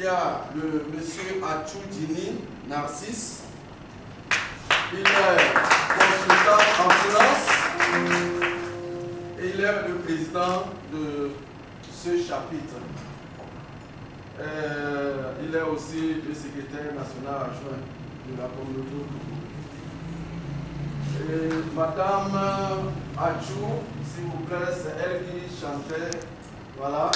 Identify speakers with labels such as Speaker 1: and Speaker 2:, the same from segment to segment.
Speaker 1: y a le monsieur Achou Dini Narcisse. Il est consultant en finance et il est le président de ce chapitre. Il est aussi le secrétaire national adjoint de la communauté. Et Madame Achou, s'il vous plaît, c'est elle qui chantait. Voilà.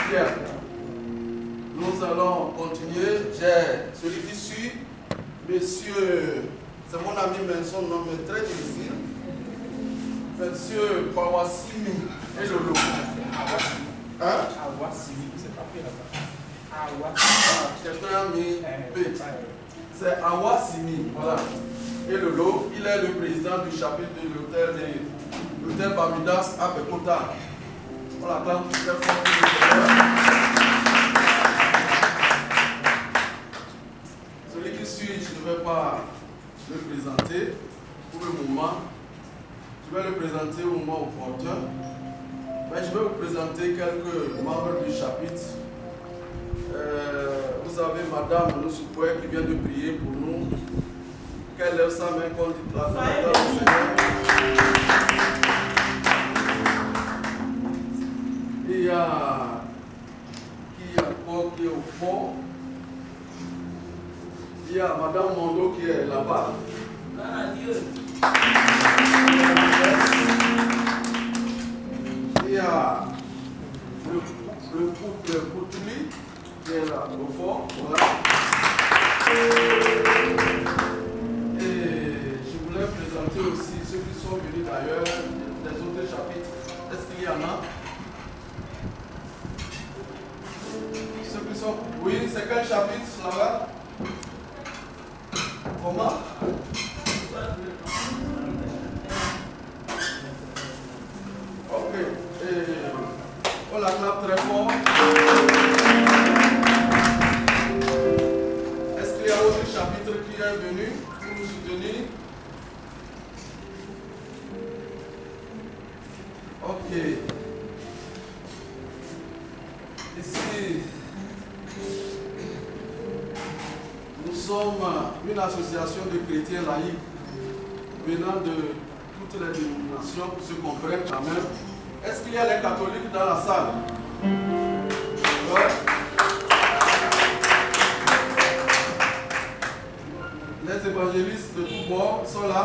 Speaker 1: Pierre. Nous allons continuer. J'ai celui qui suit, monsieur, c'est mon ami, mais son nom est très difficile. Monsieur Pawassimi et Lolo. Hein?
Speaker 2: Awassimi, c'est pas pire là-bas.
Speaker 1: C'est un ami P. C'est Awassimi, voilà. Et Lolo, il est le président du chapitre de l'hôtel Bamidas à Pekota. On l'attend très fort. Celui qui suit, je ne vais pas le présenter pour le moment. Je vais le présenter au moment opportun. Mais je vais vous présenter quelques membres du chapitre. Vous avez Madame Nousoupoué qui vient de prier pour nous. Qu'elle lève sa main qu'on dit la grâce du Seigneur. Il y a qui encore qui est au fond. Il y a Madame Mondo qui est là-bas. Il y a le couple Koutuli qui est là au fond. Voilà. Et je voulais présenter aussi ceux qui sont venus d'ailleurs des autres chapitres. Est-ce qu'il y en a? Ceux qui sont... Oui, c'est quel chapitre là-bas? Comment? Ok. Et on l'acclame très fort. Est-ce qu'il y a autre chapitre qui est venu pour nous soutenir? Ok. Ici, nous sommes une association de chrétiens laïcs venant de toutes les dénominations pour se comprendre quand même. Est-ce qu'il y a les catholiques dans la salle? Ouais. Les évangélistes de tous bords sont là.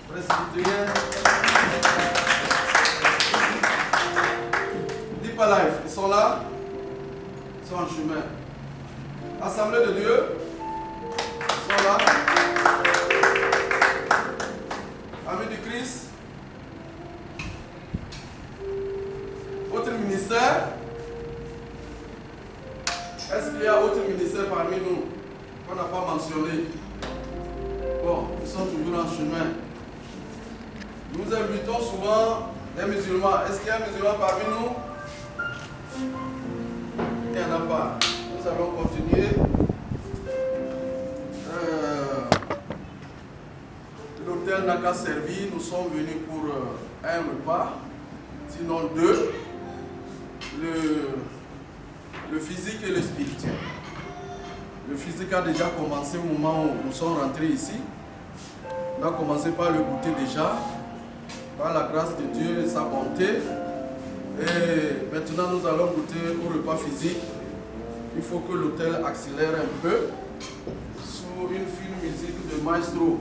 Speaker 1: Presbytériens. Deep Life, ils sont là. Ils sont en chemin. Assemblée de Dieu, ils sont là. Amis du Christ. Autre ministère. Est-ce qu'il y a autre ministère parmi nous qu'on n'a pas mentionné? Bon, ils sont toujours en chemin. Nous invitons souvent des musulmans. Est-ce qu'il y a un musulman parmi nous? Il n'y en a pas. Nous allons continuer. L'hôtel n'a qu'à servir. Nous sommes venus pour un repas, sinon deux. Le physique et le spirituel. Le physique a déjà commencé au moment où nous sommes rentrés ici. On a commencé par le goûter déjà, par la grâce de Dieu et sa bonté. Et maintenant nous allons goûter au repas physique. Il faut que l'hôtel accélère un peu sous une fine musique de maestro.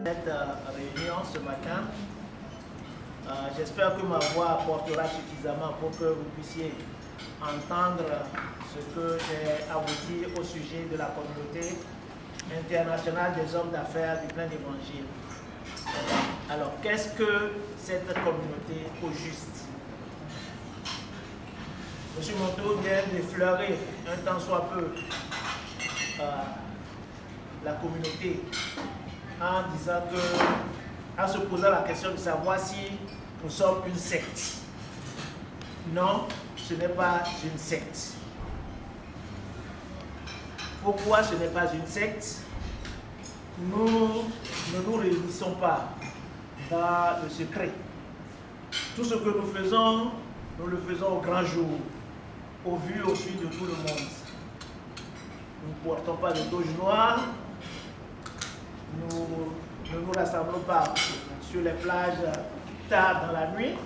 Speaker 3: Cette réunion ce matin. J'espère que ma voix apportera suffisamment pour que vous puissiez entendre ce que j'ai à vous dire au sujet de la communauté internationale des hommes d'affaires du plein d'évangile. Alors, qu'est-ce que cette communauté au juste? M. Monteau vient d'effleurer un tant soit peu la communauté en disant que, en se posant la question de savoir si nous sommes une secte. Non, ce n'est pas une secte. Pourquoi ce n'est pas une secte? Nous ne nous réunissons pas dans le secret. Tout ce que nous le faisons au grand jour, au vu, au su de tout le monde. Nous ne portons pas de toge noire, nous ne nous rassemblons pas sur les plages tard dans la nuit,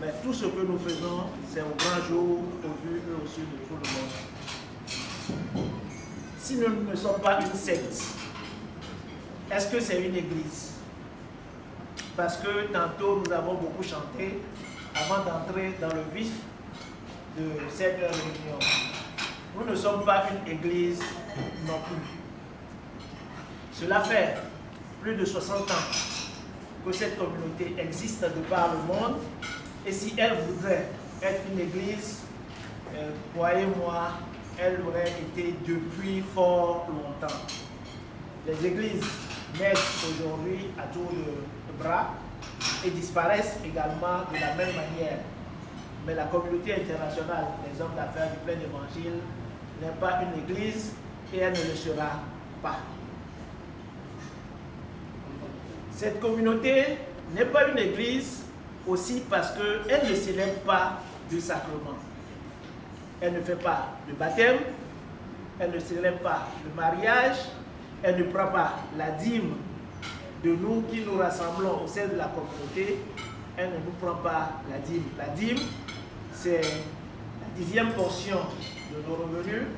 Speaker 3: mais tout ce que nous faisons, c'est au grand jour, au vu et au su de tout le monde. Si nous ne sommes pas une secte, est-ce que c'est une église? Parce que tantôt nous avons beaucoup chanté avant d'entrer dans le vif de cette réunion. Nous ne sommes pas une église non plus. Cela fait plus de 60 ans que cette communauté existe de par le monde. Et si elle voudrait être une église, croyez-moi, elle aurait été depuis fort longtemps. Les églises naissent aujourd'hui à tour de bras et disparaissent également de la même manière. Mais la communauté internationale des hommes d'affaires du plein d'évangile n'est pas une église et elle ne le sera pas. Cette communauté n'est pas une église aussi parce qu'elle ne célèbre pas de sacrement. Elle ne fait pas de baptême, elle ne célèbre pas le mariage, elle ne prend pas la dîme de nous qui nous rassemblons au sein de la communauté, elle ne nous prend pas la dîme. La dîme, c'est la 10e portion de nos revenus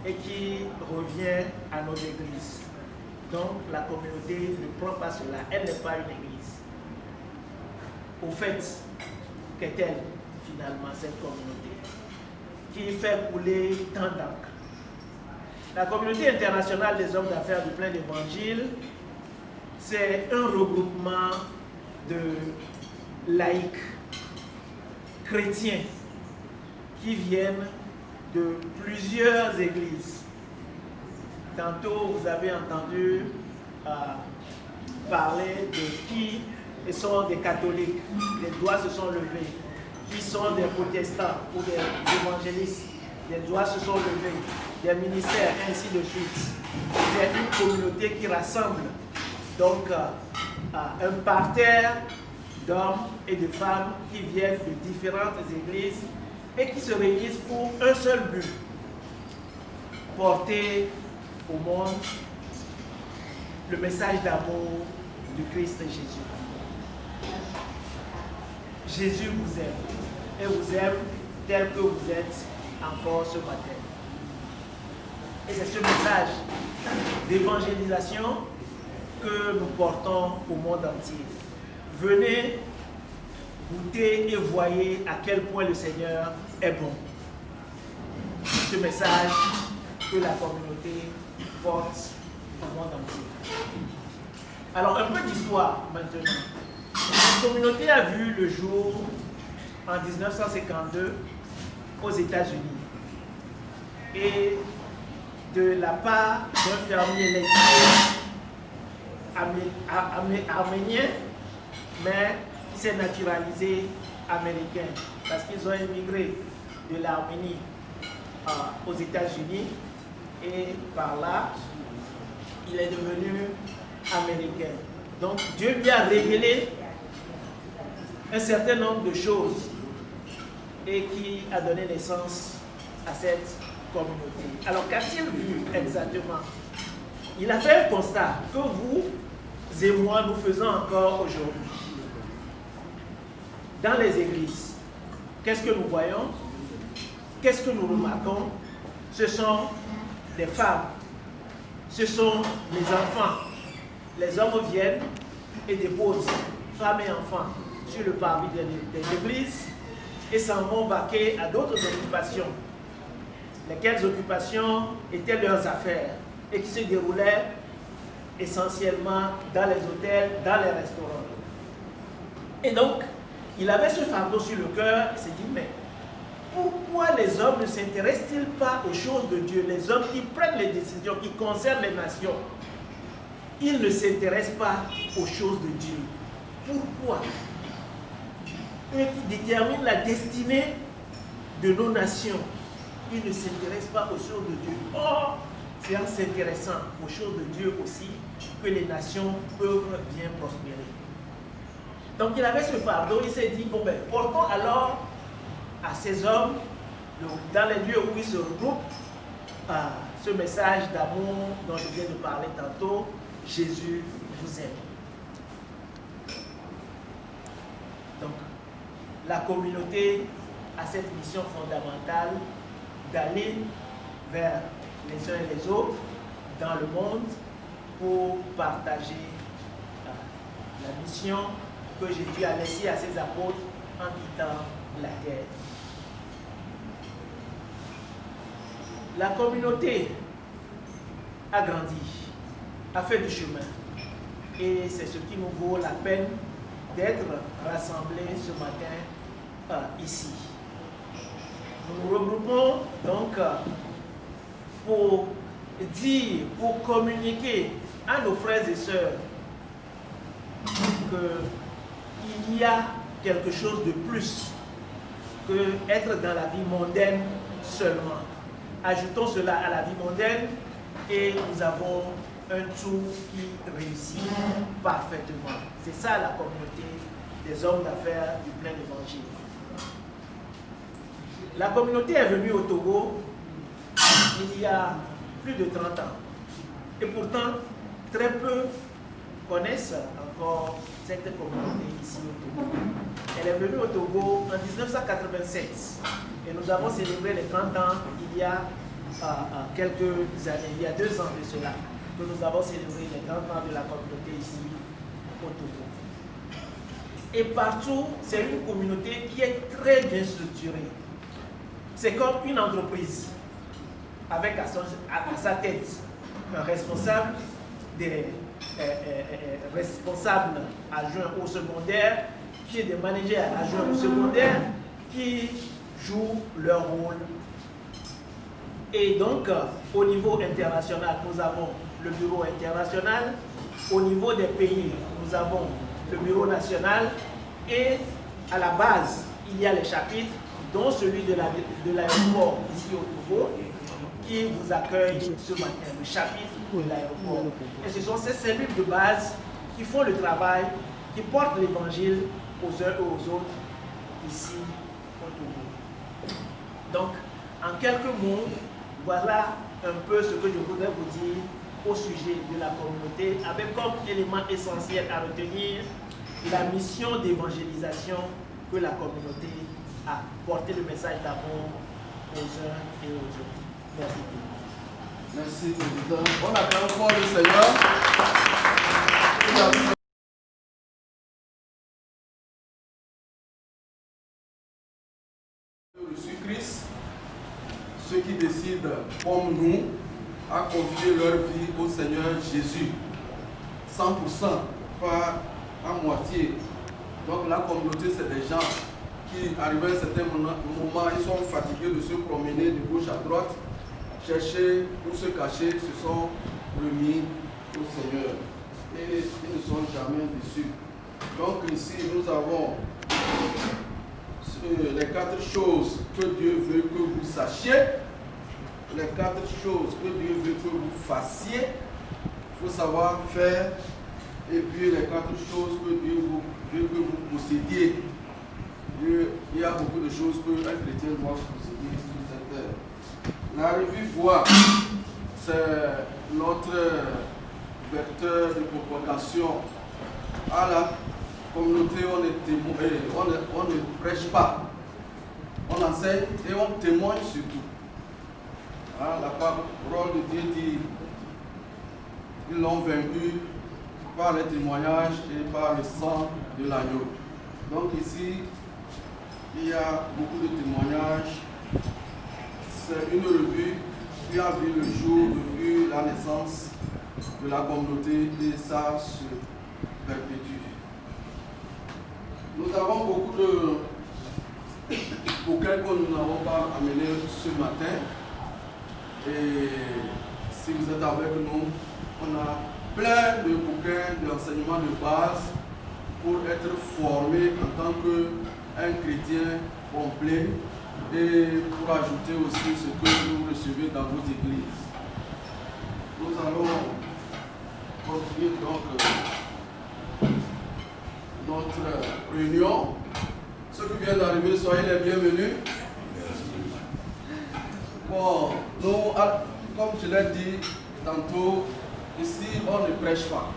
Speaker 3: et qui revient à nos églises. Donc la communauté ne prend pas cela, elle n'est pas une église. Au fait, qu'est-elle finalement cette communauté qui fait couler tant d'encre? La communauté internationale des hommes d'affaires du plein d'évangile, c'est un regroupement de laïcs chrétiens qui viennent de plusieurs églises. Tantôt, vous avez entendu parler de qui sont des catholiques. Les doigts se sont levés. Qui sont des protestants ou des évangélistes. Les doigts se sont levés. Des ministères, ainsi de suite. C'est une communauté qui rassemble donc un parterre d'hommes et de femmes qui viennent de différentes églises et qui se réunissent pour un seul but: porter au monde le message d'amour du Christ Jésus. Jésus vous aime et vous aime tel que vous êtes encore ce matin. Et c'est ce message d'évangélisation que nous portons au monde entier. Venez goûter et voyez à quel point le Seigneur est bon. Ce message que la communauté porte au monde entier. Alors, un peu d'histoire maintenant. La communauté a vu le jour en 1952 aux États-Unis. Et de la part d'un fermier laitier arménien, mais qui s'est naturalisé américain, parce qu'ils ont émigré de l'Arménie aux États-Unis, et par là, il est devenu américain. Donc Dieu lui a révélé un certain nombre de choses et qui a donné naissance à cette communauté. Alors qu'a-t-il vu exactement? Il a fait un constat que vous et moi nous faisons encore aujourd'hui. Dans les églises, qu'est-ce que nous voyons? Qu'est-ce que nous remarquons? Ce sont des femmes, ce sont les enfants, les hommes viennent et déposent femmes et enfants sur le parvis de l'église et s'en vont vaquer à d'autres occupations. Lesquelles occupations étaient leurs affaires et qui se déroulaient essentiellement dans les hôtels, dans les restaurants. Et donc, il avait ce fardeau sur le cœur, il s'est dit, mais pourquoi les hommes ne s'intéressent-ils pas aux choses de Dieu? Les hommes qui prennent les décisions qui concernent les nations, ils ne s'intéressent pas aux choses de Dieu. Pourquoi? Eux qui déterminent la destinée de nos nations, ils ne s'intéressent pas aux choses de Dieu. Or, c'est en s'intéressant aux choses de Dieu aussi que les nations peuvent bien prospérer. Donc il avait ce fardeau, il s'est dit, bon ben, portons alors à ces hommes, dans les lieux où ils se regroupent, ce message d'amour dont je viens de parler tantôt, Jésus vous aime. Donc, la communauté a cette mission fondamentale d'aller vers les uns et les autres dans le monde pour partager la mission que Jésus a laissée à ses apôtres en quittant la terre. La communauté a grandi, a fait du chemin. Et c'est ce qui nous vaut la peine d'être rassemblés ce matin ici. Nous nous regroupons donc pour dire, pour communiquer à nos frères et sœurs qu'il y a quelque chose de plus que être dans la vie mondaine seulement. Ajoutons cela à la vie mondaine et nous avons un tout qui réussit parfaitement. C'est ça la communauté des hommes d'affaires du plein évangile. La communauté est venue au Togo il y a plus de 30 ans. Et pourtant, très peu connaissent encore cette communauté ici au Togo. Elle est venue au Togo en 1987 et nous avons célébré les 30 ans il y a quelques années, il y a 2 ans de cela, que nous avons célébré les 30 ans de la communauté ici au Togo. Et partout, c'est une communauté qui est très bien structurée. C'est comme une entreprise avec à sa tête un responsable, des responsables adjoints au secondaire, qui est des managers adjoints au secondaire, qui jouent leur rôle. Et donc, au niveau international, nous avons le bureau international. Au niveau des pays, nous avons le bureau national. Et à la base, il y a les chapitres, dont celui de l'aéroport ici au Togo, qui vous accueille ce matin, le chapitre de l'aéroport. Et ce sont ces cellules de base qui font le travail, qui portent l'évangile aux uns et aux autres ici au Togo. Donc, en quelques mots, voilà un peu ce que je voudrais vous dire au sujet de la communauté, avec comme élément essentiel à retenir la mission d'évangélisation que la communauté a, porter le message d'amour aux uns et aux autres. Merci.
Speaker 1: Merci, président. On acclame fort le Seigneur. Le Christ, ceux qui décident, comme nous, à confier leur vie au Seigneur Jésus. 100%, pas à moitié. Donc la communauté, c'est des gens qui, arrivent à un certain moment, ils sont fatigués de se promener de gauche à droite, chercher où se cacher, se sont remis au Seigneur. Et ils ne sont jamais déçus. Donc ici, nous avons les 4 choses que Dieu veut que vous sachiez, les 4 choses que Dieu veut que vous fassiez. Il faut savoir faire. Et puis les 4 choses que Dieu veut que vous possédiez. Il y a beaucoup de choses qu'un chrétien doit posséder sur cette terre. La revue Voix, c'est notre vecteur de propagation. À la communauté, on est témoin, on ne prêche pas. On enseigne et on témoigne surtout. La parole de Dieu dit, ils l'ont vaincu par les témoignages et par le sang de l'agneau. Donc ici, il y a beaucoup de témoignages. C'est une revue qui a vu le jour depuis la naissance de la communauté et ça se perpétue. Nous avons beaucoup de bouquins que nous n'avons pas amenés ce matin. Et si vous êtes avec nous, on a plein de bouquins d'enseignement de base pour être formé en tant qu'un chrétien complet et pour ajouter aussi ce que vous recevez dans vos églises. Nous allons continuer donc notre réunion. Ceux qui viennent d'arriver, soyez les bienvenus. Bon, nous, comme je l'ai dit tantôt, ici on ne prêche pas.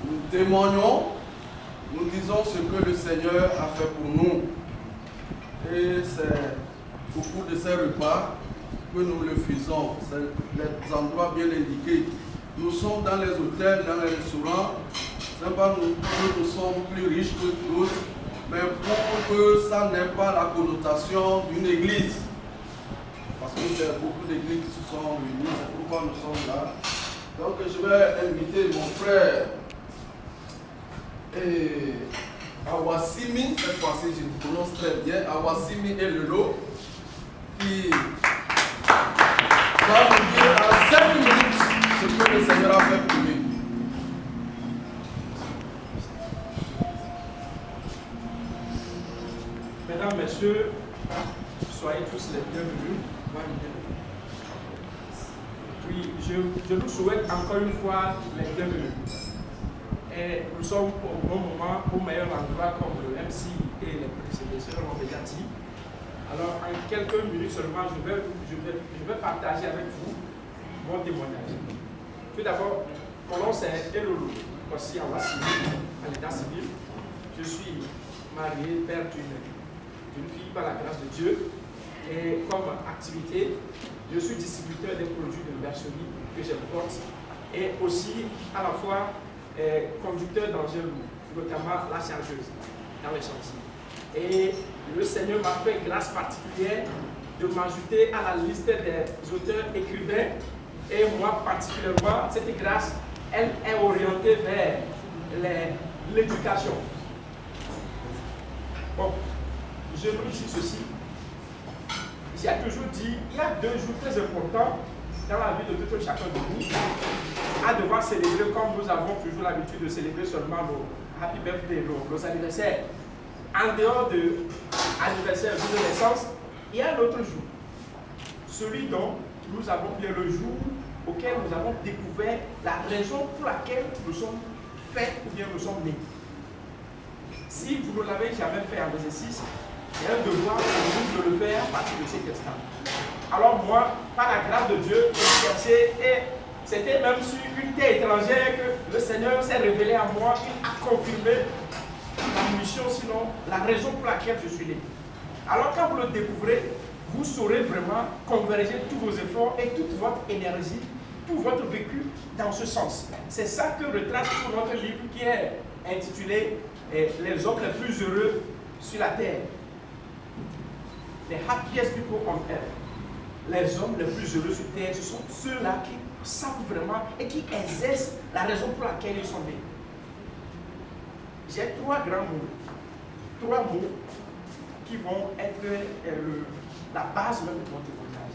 Speaker 1: Nous témoignons, nous disons ce que le Seigneur a fait pour nous. Et c'est au cours de ces repas que nous le faisons. C'est les endroits bien indiqués. Nous sommes dans les hôtels, dans les restaurants. Ce n'est pas nous que nous sommes plus riches que d'autres, mais pour que ça n'ait pas la connotation d'une église. Parce qu'il y a beaucoup d'églises qui se sont réunies, c'est pourquoi nous sommes là. Donc je vais inviter mon frère Awasimi, cette fois-ci je le prononce très bien, Awasimi Elelo, qui va nous dire en 5 minutes ce que le Seigneur a fait pour lui.
Speaker 2: Mesdames, Messieurs, soyez tous les bienvenus. Oui, je nous souhaite encore une fois les bienvenus. Et nous sommes au bon moment, au meilleur endroit, comme le MC et les prédécesseurs l'ont déjà dit. Alors, en quelques minutes seulement, je vais partager avec vous mon témoignage. Tout d'abord, mon nom c'est Elolo, aussi en l'état civil. Je suis marié, père d'une fille par la grâce de Dieu. Et comme activité, je suis distributeur des produits de bercerie que j'importe et aussi à la fois conducteur d'engins lourds, notamment la chargeuse dans les chantiers. Et le Seigneur m'a fait grâce particulière de m'ajouter à la liste des auteurs écrivains. Et moi particulièrement, cette grâce, elle est orientée vers l'éducation. Bon, je vous dis ceci. J'ai toujours dit, il y a 2 jours très importants dans la vie de tout un chacun de nous, à devoir célébrer comme nous avons toujours l'habitude de célébrer seulement nos happy birthday, nos anniversaires. En dehors de l'anniversaire de naissance, il y a un autre jour, celui dont nous avons bien le jour auquel nous avons découvert la raison pour laquelle nous sommes faits ou bien nous sommes nés. Si vous ne l'avez jamais fait en exercice, c'est un devoir pour nous de le faire à partir de cet instant. Alors moi, par la grâce de Dieu, j'ai cherché et c'était même sur une terre étrangère que le Seigneur s'est révélé à moi et a confirmé la mission, sinon la raison pour laquelle je suis né. Alors quand vous le découvrez, vous saurez vraiment converger tous vos efforts et toute votre énergie, tout votre vécu dans ce sens. C'est ça que retrace tout notre livre qui est intitulé « Les hommes les plus heureux sur la terre ». Les happiest people on earth. Les hommes les plus heureux sur terre, ce sont ceux-là qui savent vraiment et qui exercent la raison pour laquelle ils sont nés. J'ai 3 grands mots. 3 mots qui vont être la base même de mon témoignage.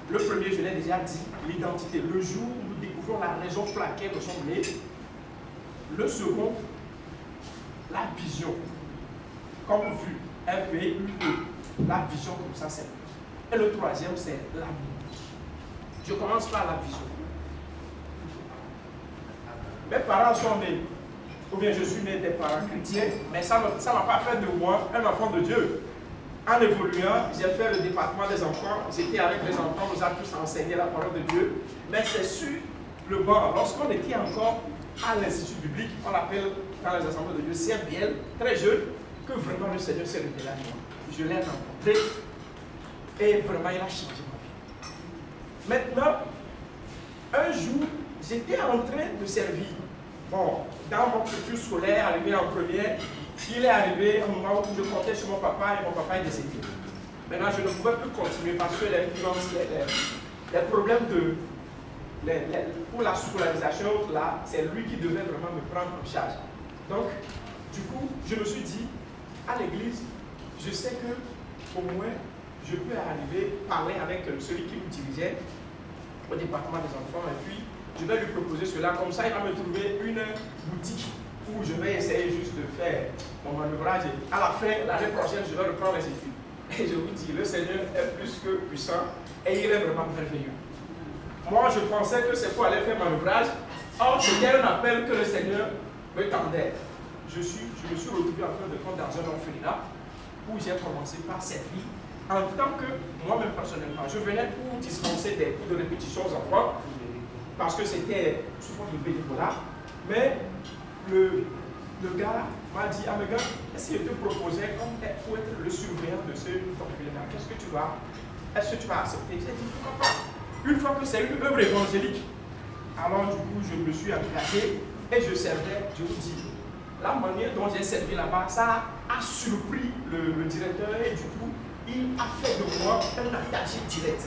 Speaker 2: Le premier, je l'ai déjà dit, l'identité. Le jour où nous découvrons la raison pour laquelle nous sommes nés. Le second, la vision. Comme vu, F-V-U-E. La vision comme ça, c'est. Et le troisième, c'est l'amour. Je commence par la vision. Mes parents sont nés, ou bien je suis né des parents chrétiens, mais ça ne m'a pas fait de moi un enfant de Dieu. En évoluant, j'ai fait le département des enfants, j'étais avec les enfants, on nous a tous enseigné la parole de Dieu, mais c'est sur le banc, lorsqu'on était encore à l'Institut biblique, on l'appelle dans les assemblées de Dieu, CRBL, très jeune, que vraiment le Seigneur s'est révélé à moi. Je l'ai rencontré et vraiment il a changé ma vie. Maintenant, un jour, j'étais en train de servir Bon, dans mon cursus scolaire, arrivé en première, il est arrivé un moment où je comptais sur mon papa et mon papa est décédé. Maintenant, je ne pouvais plus continuer parce que les problèmes pour la scolarisation, là, c'est lui qui devait vraiment me prendre en charge. Donc, du coup, je me suis dit, à l'église, je sais que au moins, je peux arriver, parler avec celui qui me dirigeait au département des enfants, et puis je vais lui proposer cela. Comme ça, il va me trouver une boutique où je vais essayer juste de faire mon manœuvrage. Et à la fin, l'année prochaine, je vais reprendre les études. Et je vous dis, le Seigneur est plus que puissant et il est vraiment merveilleux. Moi, je pensais que c'est pour aller faire manœuvrage. Or, c'était un appel que le Seigneur me tendait. Je me suis retrouvé en fin de compte dans un orphelinat où j'ai commencé par servir en tant que moi-même personnellement. Je venais pour dispenser des cours de répétition aux enfants parce que c'était sous forme de bénévolat. Mais le gars m'a dit, ah, mais gars, est-ce que je te proposais pour être le surveillant de ce orphelinat? Est-ce que tu vas accepter? J'ai dit, pourquoi pas? Une fois que c'est une œuvre évangélique, alors du coup, je me suis engagé et je servais, je vous dis, la manière dont j'ai servi là-bas, ça a surpris le directeur et du coup, il a fait de moi un attaché direct.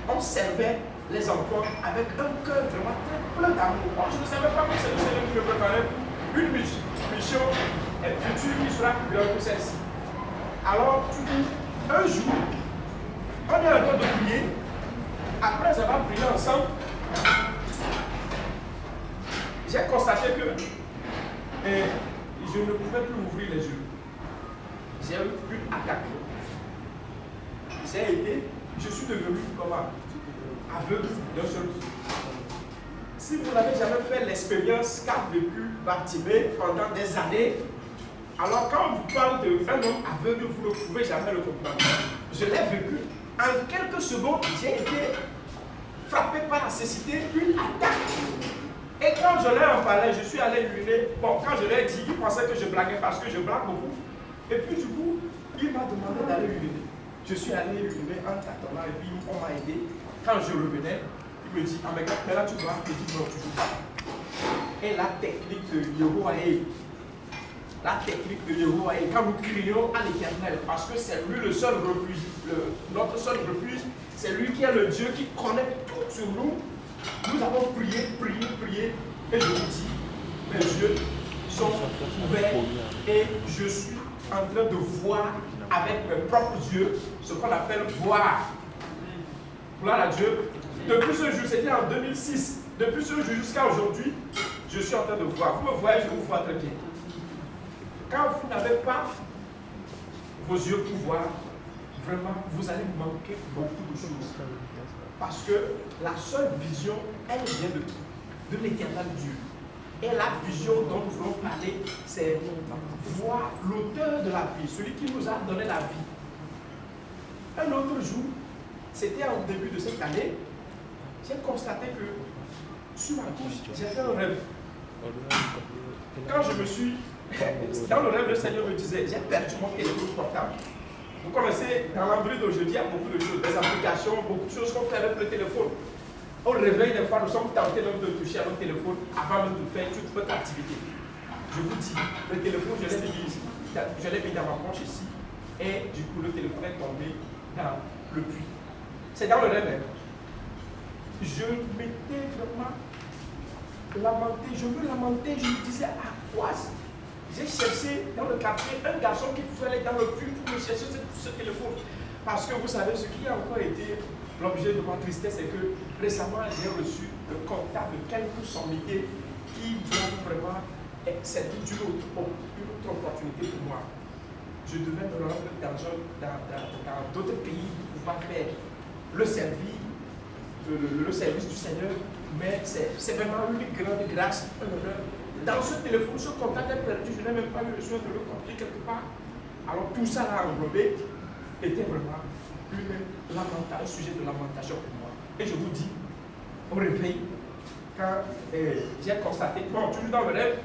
Speaker 2: On servait les enfants avec un cœur vraiment très plein d'amour. Je ne savais pas que c'est le Seigneur qui me préparait pour une mission future qui sera plus grande que celle-ci. Alors, du coup, un jour, on est en train de prier. Après avoir prié ensemble, j'ai constaté que je ne pouvais plus ouvrir les yeux. J'ai eu une attaque. Je suis devenu comment? Aveugle d'un seul coup. Si vous n'avez jamais fait l'expérience qu'a vécu Bartimée pendant des années, alors quand on vous parle d'un homme aveugle, vous ne pouvez jamais le comprendre. Je l'ai vécu. En quelques secondes, j'ai été frappé par la cécité, une attaque. Et quand je l'ai en parlé, je suis allé l'uriner. Bon, quand je l'ai dit, il pensait que je blaguais parce que je blague beaucoup. Et puis du coup, il m'a demandé d'aller l'uriner. Je suis allé l'uriner en tâtonnant et puis on m'a aidé. Quand je revenais, il me dit, ah mais là tu dois, je dis non, tu ne joues pas. Et la technique de Yehoaï, quand nous crions à l'Éternel, parce que c'est lui le seul refuge, notre seul refuge, c'est lui qui est le Dieu qui connaît tout sur nous. Nous avons prié, et je vous dis, mes yeux sont ouverts et je suis en train de voir avec mes propres yeux ce qu'on appelle voir. Gloire à Dieu. Depuis ce jour, c'était en 2006, depuis ce jour jusqu'à aujourd'hui, je suis en train de voir. Vous me voyez, je vous vois très bien. Quand vous n'avez pas vos yeux pour voir, vraiment, vous allez manquer beaucoup de choses. Parce que la seule vision, elle vient de qui? De l'Éternel Dieu. Et la vision dont nous voulons parler, c'est voir l'auteur de la vie, celui qui nous a donné la vie. Un autre jour, c'était au début de cette année, j'ai constaté que sur ma couche, j'ai fait un rêve. Quand je me suis... Dans le rêve, le Seigneur me disait, j'ai perdu mon téléphone portable. Vous connaissez, dans l'Android d'aujourd'hui, il y a beaucoup de choses, des applications, beaucoup de choses qu'on fait avec le téléphone. Au réveil, des fois, nous sommes tentés même de toucher à notre téléphone avant même de faire toute votre activité. Je vous dis, le téléphone, je l'ai mis dans ma poche ici, et du coup, le téléphone est tombé dans le puits. C'est dans le rêve. Je m'étais vraiment lamenté, je me lamentais, je me disais, à quoi? J'ai cherché dans le quartier un garçon qui pouvait aller dans le puits pour me chercher ce téléphone. Parce que vous savez, ce qui a encore été l'objet de ma tristesse, c'est que récemment, j'ai reçu le contact de quelques sommités qui doivent vraiment être une autre opportunité pour moi. Je devais me rendre dans d'autres pays pour pouvoir faire le service du Seigneur, mais c'est vraiment une grande grâce, un honneur. Dans ce téléphone, ce contact est perdu, je n'ai même pas eu le soin de le compter quelque part. Alors tout ça là englobé était vraiment un sujet de lamentation pour moi. Et je vous dis, au réveil, quand j'ai constaté, bon, toujours dans le rêve,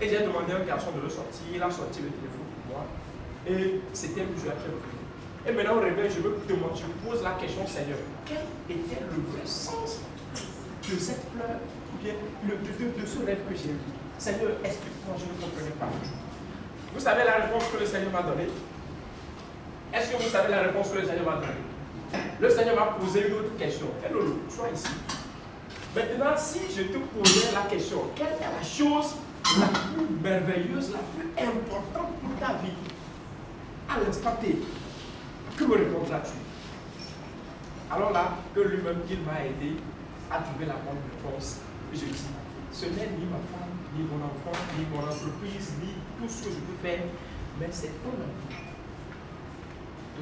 Speaker 2: et j'ai demandé à un garçon de le sortir, il a sorti le téléphone pour moi, et c'était le jour qui est revenu. Et maintenant au réveil, je me pose la question, Seigneur, quel était le vrai sens de cette pleure bien de ce rêve que j'ai eu. Seigneur, explique-moi, je ne comprenais pas. Vous savez la réponse que le Seigneur m'a donnée? Est-ce que vous savez la réponse que le Seigneur m'a donnée? Le Seigneur m'a posé une autre question. Hello, sois ici. Maintenant, si je te posais la question, quelle est la chose la plus merveilleuse, la plus importante pour ta vie, à l'instant T, que me répondras-tu? Alors là, que lui-même, il m'a aidé à trouver la bonne réponse. Et je dis, ce n'est ni ma femme, ni mon enfant, ni mon entreprise, ni tout ce que je peux faire, mais c'est ton amour.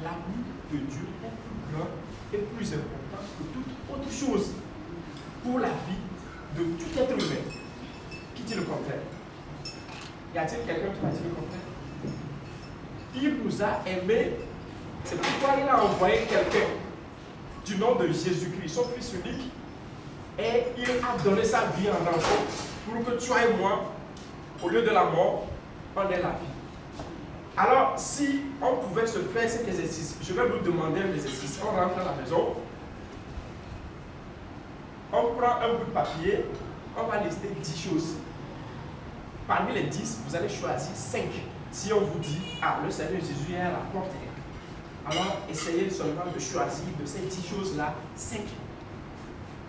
Speaker 2: L'amour de Dieu est plus grand et plus important que toute autre chose pour la vie de tout être humain. Qui dit le contraire? Y a-t-il quelqu'un qui va dire le contraire? Il nous a aimés, c'est pourquoi il a envoyé quelqu'un du nom de Jésus-Christ, son Fils unique, et il a donné sa vie en rançon pour que toi et moi, au lieu de la mort, on ait la vie. Alors, si on pouvait se faire cet exercice, je vais vous demander un exercice. On rentre à la maison, on prend un bout de papier, on va lister 10 choses. Parmi les 10, vous allez choisir 5. Si on vous dit, ah, le Seigneur Jésus est à la porte, alors essayez seulement de choisir de ces 10 choses-là 5.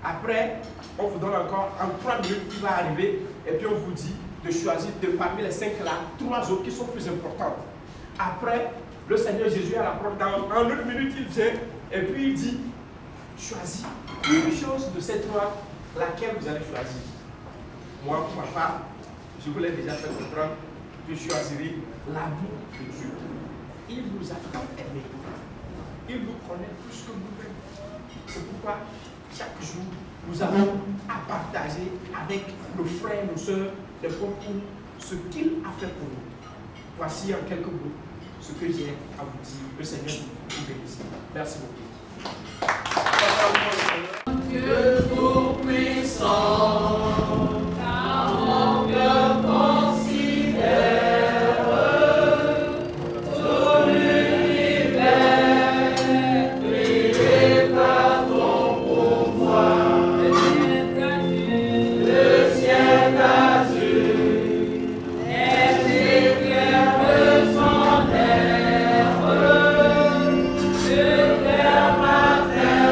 Speaker 2: Après, on vous donne encore en 3 minutes qui va arriver, et puis on vous dit de choisir parmi les 5 là, 3 autres qui sont plus importantes. Après, le Seigneur Jésus est à la porte, en 1 minute il vient, et puis il dit, choisis une chose de ces 3, laquelle vous allez choisir. Moi, pour ma part, je vous l'ai déjà fait comprendre, je choisirai l'amour de Dieu. Il nous a tant aimés. Il nous connaît plus que nous-mêmes. C'est pourquoi, chaque jour, nous avons à partager avec nos frères, nos soeurs, les propos, ce qu'il a fait pour nous. Voici en quelques mots ce que j'ai à vous dire. Le Seigneur vous bénisse. Merci beaucoup.
Speaker 4: Dieu tout-puissant, car mon cœur considère tout l'univers, créé par ton pouvoir, le ciel d'azur, est éclair de son air, de clair matin.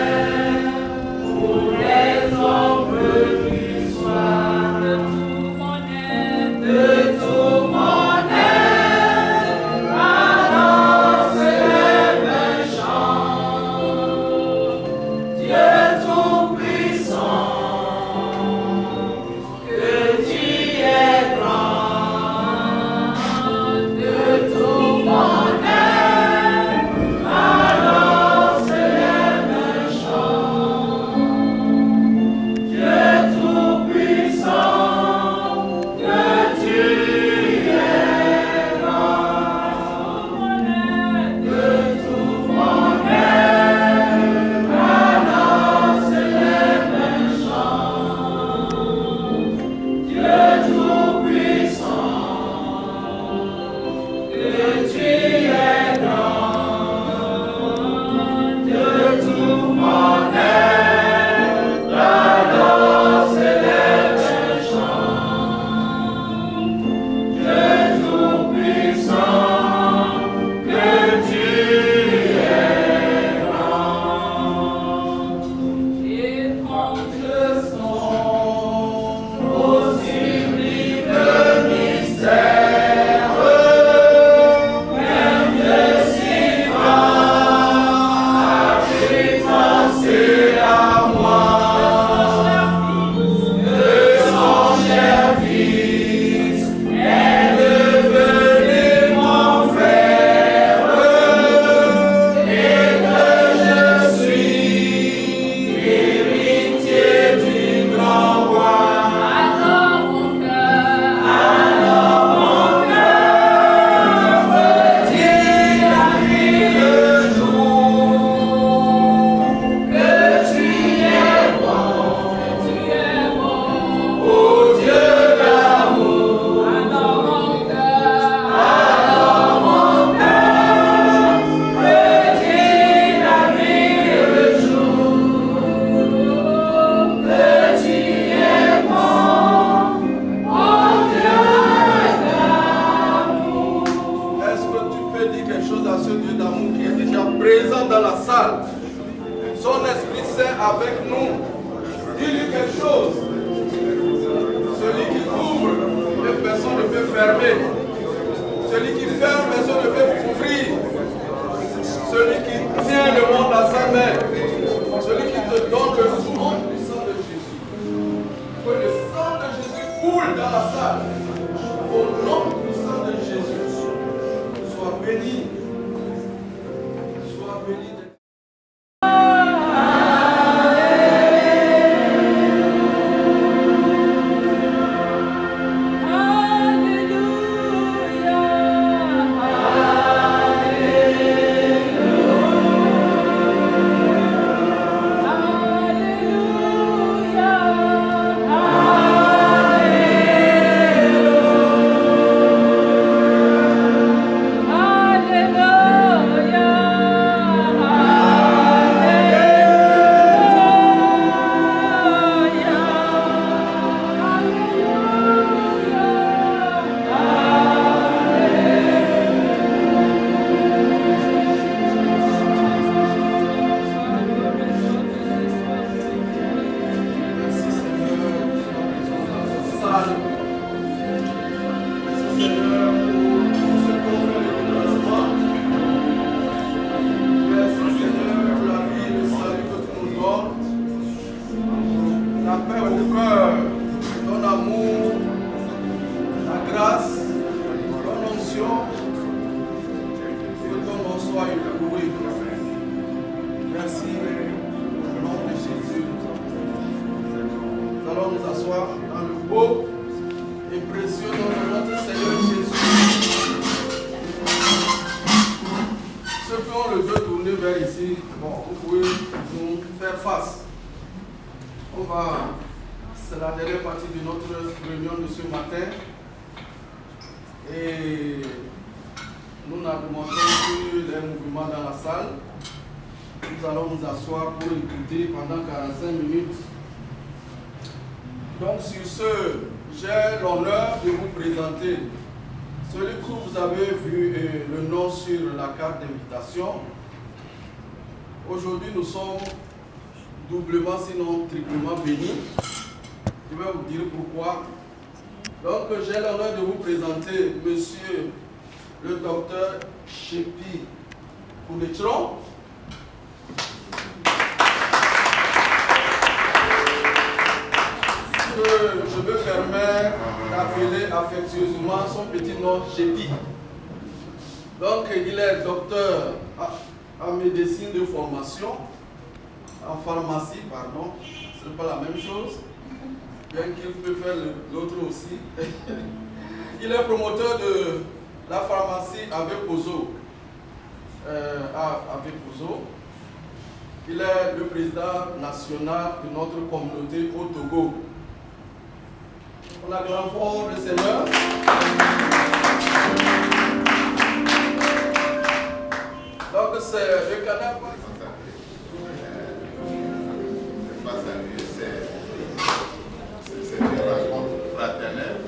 Speaker 1: foule dans la salle. Au nom puissant de Jésus, sois béni. Sois béni. Donc sur ce, j'ai l'honneur de vous présenter celui que vous avez vu le nom sur la carte d'invitation. Aujourd'hui, nous sommes doublement, sinon triplement bénis. Je vais vous dire pourquoi. Donc j'ai l'honneur de vous présenter monsieur le docteur Chepi Kounetron. Je me permets d'appeler affectueusement son petit nom Chepi. Donc il est docteur en médecine de formation, en pharmacie, pardon, ce n'est pas la même chose, bien qu'il peut faire l'autre aussi. Il est promoteur de la pharmacie avec Pozo. Il est le président national de notre communauté au Togo. On a grand fort le Seigneur. Donc c'est le canal.
Speaker 5: C'est une rencontre fraternelle.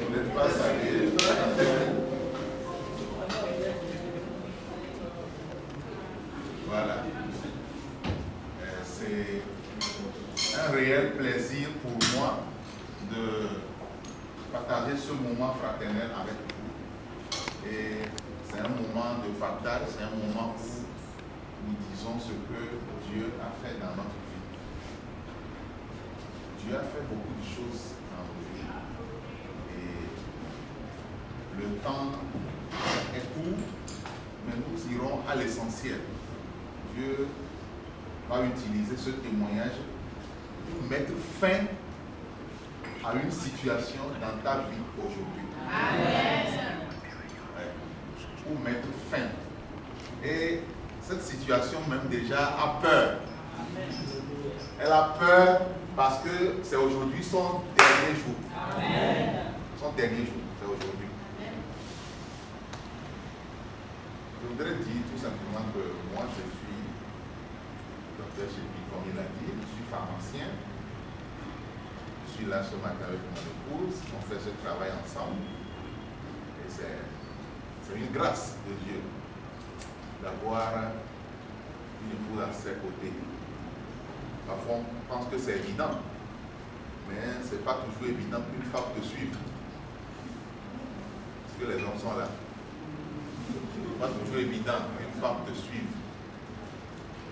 Speaker 5: Vous n'êtes pas salué. Voilà. C'est un réel plaisir pour moi de partager ce moment fraternel avec vous. Et c'est un moment de partage, c'est un moment où nous disons ce que Dieu a fait dans notre vie. Dieu a fait beaucoup de choses dans nos vies. Et le temps est court, mais nous irons à l'essentiel. Dieu va utiliser ce témoignage pour mettre fin à une situation dans ta vie aujourd'hui. Amen. Ouais. Pour mettre fin. Et cette situation même déjà a peur. Amen. Elle a peur parce que c'est aujourd'hui son dernier jour. Amen. Son dernier jour, c'est aujourd'hui. Je voudrais dire tout simplement que moi je suis docteur Chepi, comme il a dit, je suis pharmacien. Je suis là ce matin avec mon épouse, on fait ce travail ensemble. Et c'est une grâce de Dieu d'avoir une épouse à ses côtés. Parfois on pense que c'est évident, mais ce n'est pas toujours évident qu'une femme te suive. Parce que les hommes sont là. Ce n'est pas toujours évident qu'une femme te suive.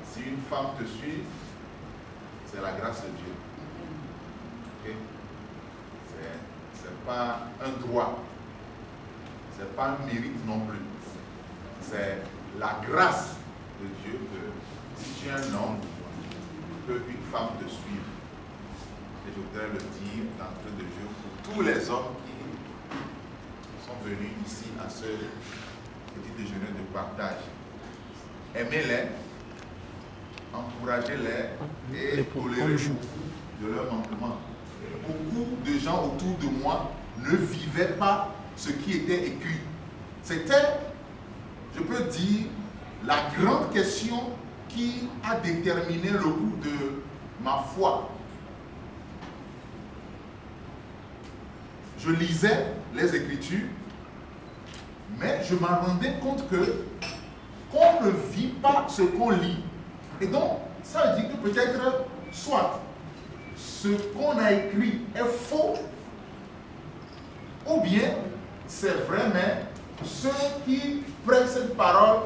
Speaker 5: Si une femme te suit, c'est la grâce de Dieu. Okay? pas un droit, ce n'est pas un mérite non plus. C'est la grâce de Dieu que si tu es un homme, que une femme te suive. Et je voudrais le dire d'entrée de Dieu pour tous les hommes qui sont venus ici à ce petit déjeuner de partage. Aimez-les, encouragez-les et tolérez-vous de leurs manquements. Beaucoup de gens autour de moi ne vivaient pas ce qui était écrit. C'était, je peux dire, la grande question qui a déterminé le cours de ma foi. Je lisais les Écritures, mais je m'en rendais compte que qu'on ne vit pas ce qu'on lit. Et donc, ça veut dire que peut-être, soit ce qu'on a écrit est faux, ou bien c'est vrai, mais ceux qui prennent cette parole,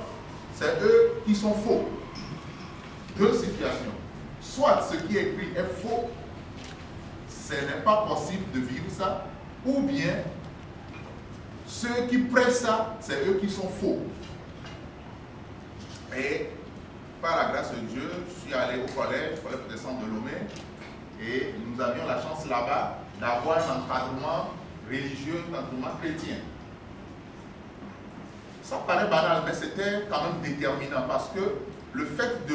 Speaker 5: c'est eux qui sont faux. Deux situations. Soit ce qui est écrit est faux, ce n'est pas possible de vivre ça, ou bien ceux qui prennent ça, c'est eux qui sont faux. Et par la grâce de Dieu, je suis allé au collège protestant de Lomé, et nous avions la chance là-bas d'avoir un encadrement religieux, un encadrement chrétien. Ça paraît banal, mais c'était quand même déterminant parce que le fait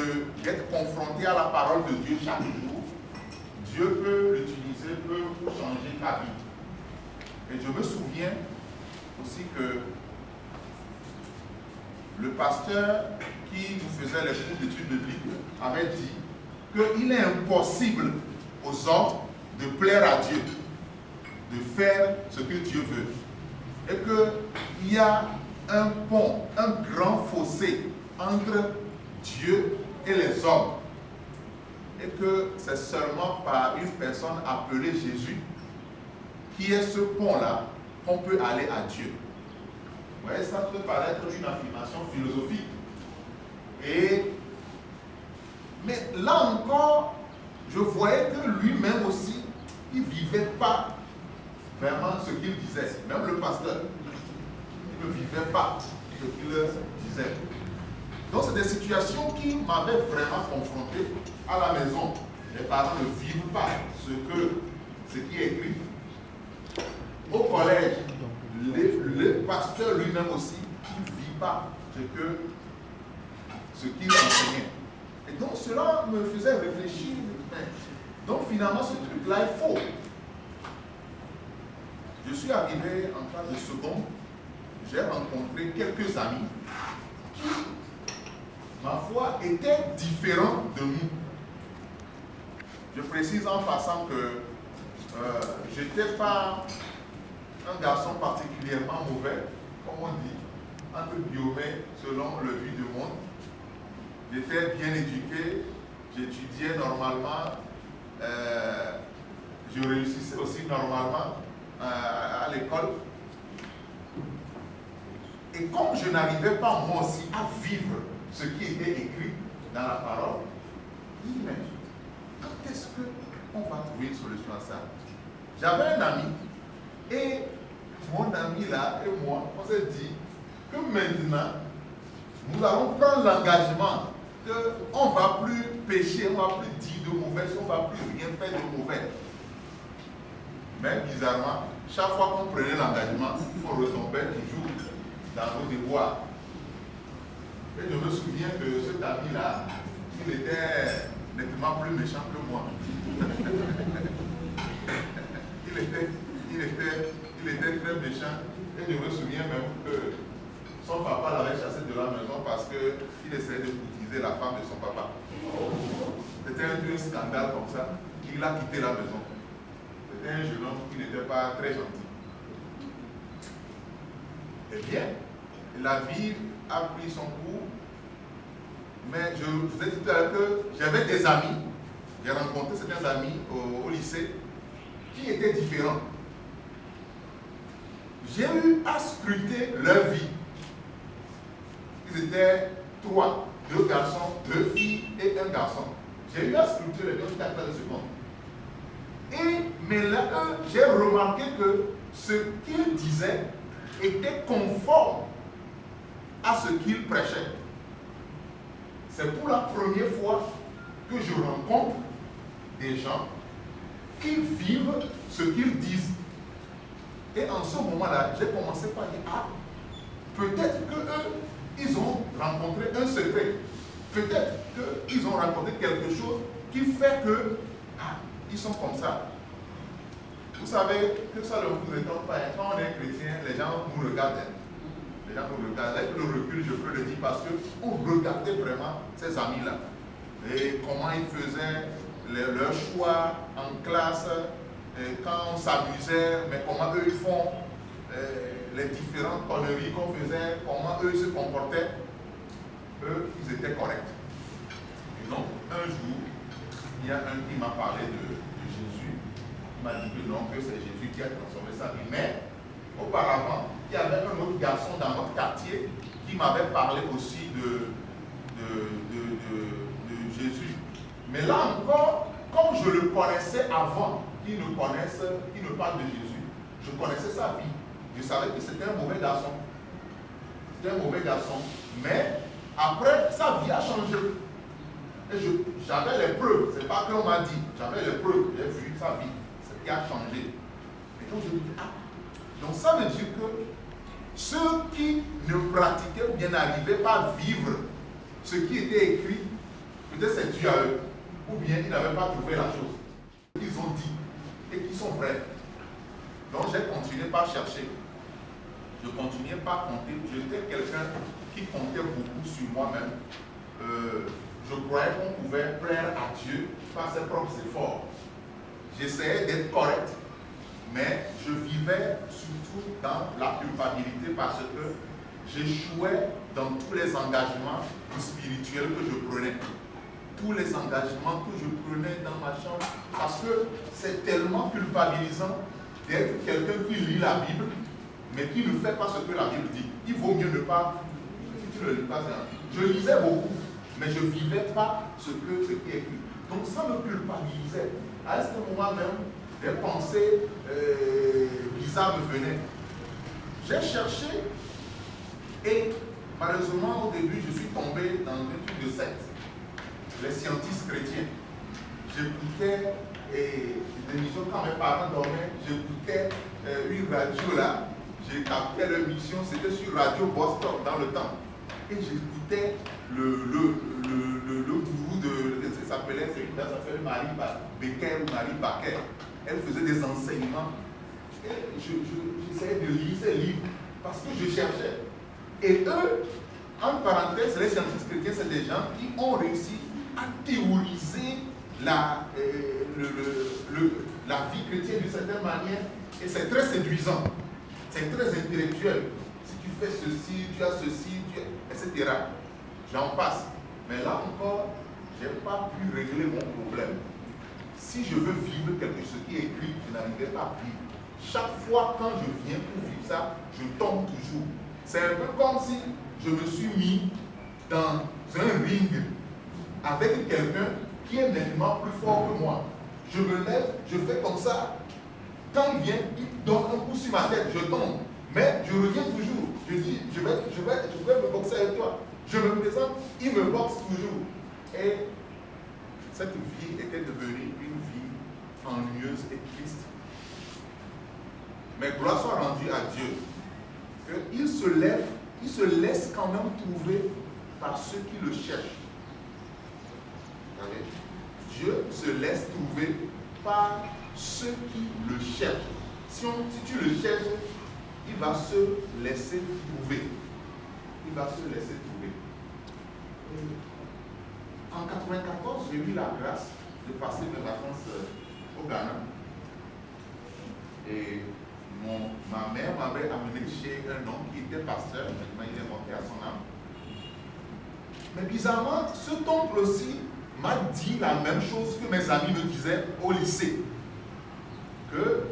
Speaker 5: d'être confronté à la parole de Dieu chaque jour, Dieu peut l'utiliser, peut changer ta vie. Et je me souviens aussi que le pasteur qui nous faisait les cours d'études bibliques avait dit qu'il est impossible aux hommes de plaire à Dieu, de faire ce que Dieu veut. Et qu'il y a un pont, un grand fossé entre Dieu et les hommes. Et que c'est seulement par une personne appelée Jésus qui est ce pont-là qu'on peut aller à Dieu. Vous voyez, ça peut paraître une affirmation philosophique. Mais là encore, je voyais que lui-même aussi, il ne vivait pas vraiment ce qu'il disait. Même le pasteur, il ne vivait pas ce qu'il disait. Donc c'est des situations qui m'avaient vraiment confronté à la maison. Les parents ne vivent pas ce qui est écrit. Au collège, le pasteur lui-même aussi, il ne vit pas ce qu'il enseignait. Et donc cela me faisait réfléchir. Donc finalement ce truc-là est faux. Je suis arrivé en classe de seconde, j'ai rencontré quelques amis qui, ma foi, étaient différents de nous. Je précise en passant que je n'étais pas un garçon particulièrement mauvais, comme on dit, entre guillemets, selon le vu du monde. J'étais bien éduqué, j'étudiais normalement, je réussissais aussi normalement à l'école. Et comme je n'arrivais pas moi aussi à vivre ce qui était écrit dans la parole, je dis, mais quand est-ce qu'on va trouver une solution à ça? J'avais un ami, et mon ami là et moi, on s'est dit que maintenant, nous allons prendre l'engagement qu'on ne va plus pécher, on ne va plus dire de mauvais, on ne va plus rien faire de mauvais. Mais bizarrement, chaque fois qu'on prenait l'engagement, on retombait toujours dans nos devoirs. Et je me souviens que cet ami-là, il était nettement plus méchant que moi. il était très méchant. Et je me souviens même que son papa l'avait chassé de la maison parce qu'il essayait de courtiser la femme de son papa. C'était un scandale comme ça. Il a quitté la maison. C'était un jeune homme qui n'était pas très gentil. Eh bien, la vie a pris son cours. Mais je vous ai dit tout à l'heure que j'avais des amis. J'ai rencontré certains amis au lycée qui étaient différents. J'ai eu à scruter leur vie. Ils étaient 3, 2 garçons, 2 filles et 1 garçon. J'ai eu à scruter les deux 4 secondes. Mais là, j'ai remarqué que ce qu'il disait était conforme à ce qu'il prêchait. C'est pour la première fois que je rencontre des gens qui vivent ce qu'ils disent. Et en ce moment-là, j'ai commencé par dire, ah, peut-être qu'eux, ils ont rencontré un secret. Peut-être qu'ils ont rencontré quelque chose qui fait que, ah, ils sont comme ça. Vous savez que ça ne vous étonne pas. Quand on est chrétien, les gens nous regardent. Les gens nous regardent. Avec le recul, je peux le dire, parce qu'on regardait vraiment ces amis-là. Et comment ils faisaient leur choix en classe, quand on s'amusait, mais comment eux ils font les différentes conneries qu'on faisait, comment eux se comportaient. Eux, ils étaient corrects. Et donc, un jour, il y a un qui m'a parlé de Jésus. Il m'a dit que non, que c'est Jésus qui a transformé sa vie. Mais, auparavant, il y avait un autre garçon dans notre quartier qui m'avait parlé aussi de Jésus. Mais là encore, comme je le connaissais avant qu'il ne parle de Jésus, je connaissais sa vie. Je savais que c'était un mauvais garçon. C'était un mauvais garçon. Mais après, sa vie a changé. Et j'avais les preuves. Ce n'est pas qu'on m'a dit. J'avais les preuves. J'ai vu sa vie. Ce qui a changé. Et donc je me dis, ah, donc ça veut dire que ceux qui ne pratiquaient ou bien n'arrivaient pas à vivre ce qui était écrit, peut-être c'est dû à eux. Ou bien ils n'avaient pas trouvé la chose. Ils ont dit et qui sont vrais. Donc j'ai continué par chercher. Je continuais par compter. J'étais quelqu'un qui comptait beaucoup sur moi-même. Je croyais qu'on pouvait plaire à Dieu par ses propres efforts. J'essayais d'être correct, mais je vivais surtout dans la culpabilité parce que j'échouais dans tous les engagements spirituels que je prenais. Tous les engagements que je prenais dans ma chambre, parce que c'est tellement culpabilisant d'être quelqu'un qui lit la Bible, mais qui ne fait pas ce que la Bible dit. Il vaut mieux ne pas, si tu ne lis pas, je lisais beaucoup, mais je ne vivais pas ce qui est écrit. Donc ça me culpabilisait. À ce moment même, des pensées bizarres me venaient. J'ai cherché et malheureusement au début je suis tombé dans un truc de secte. Les scientifiques chrétiens. J'écoutais des émissions quand mes parents dormaient, j'écoutais une radio là, j'ai capté leur émission, c'était sur Radio Boston dans le temps. Et j'écoutais le gourou ça s'appelait Marie Becker ou Marie Baker. Elle faisait des enseignements. Et j'essayais de lire ces livres parce que je cherchais. Et eux, en parenthèse, les scientifiques chrétiens, c'est des gens qui ont réussi à théoriser la vie chrétienne d'une certaine manière. Et c'est très séduisant. C'est très intellectuel. Si tu fais ceci, tu as ceci, etc. J'en passe. Mais là encore, je n'ai pas pu régler mon problème. Si je veux vivre quelque chose qui est écrit, je n'arriverai pas à vivre. Chaque fois quand je viens pour vivre ça, je tombe toujours. C'est un peu comme si je me suis mis dans un ring avec quelqu'un qui est nettement plus fort que moi. Je me lève, je fais comme ça. Quand il vient, il donne un coup sur ma tête, je tombe. Mais je reviens toujours. Je dis, je vais me boxer avec toi. Je me présente, il me boxe toujours. Et cette vie était devenue une vie ennuyeuse et triste. Mais gloire soit rendue à Dieu. Il se lève, il se laisse quand même trouver par ceux qui le cherchent. Dieu se laisse trouver par ceux qui le cherchent. Si tu le cherches, il va se laisser trouver. Il va se laisser trouver. En 1994, j'ai eu la grâce de passer mes vacances au Ghana. Et ma mère m'avait amené chez un homme qui était pasteur, maintenant il est monté à son âme. Mais bizarrement, ce temple aussi m'a dit la même chose que mes amis me disaient au lycée. Que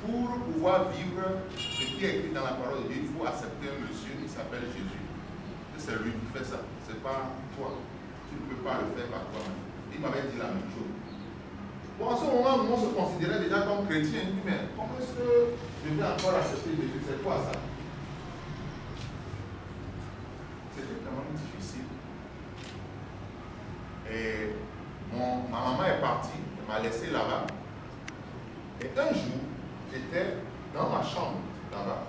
Speaker 5: pour pouvoir vivre ce qui est écrit dans la parole de Dieu, il faut accepter un monsieur qui s'appelle Jésus. Et c'est lui qui fait ça, c'est pas toi. Tu ne peux pas le faire par toi-même. Il m'avait dit la même chose. Bon, en ce moment, nous, on se considérait déjà comme chrétiens. Il dit, mais comment est-ce que je vais encore accepter Jésus? C'est quoi ça? C'était quand même difficile. Et ma maman est partie, elle m'a laissé là-bas. Et un jour, j'étais dans ma chambre, là-bas.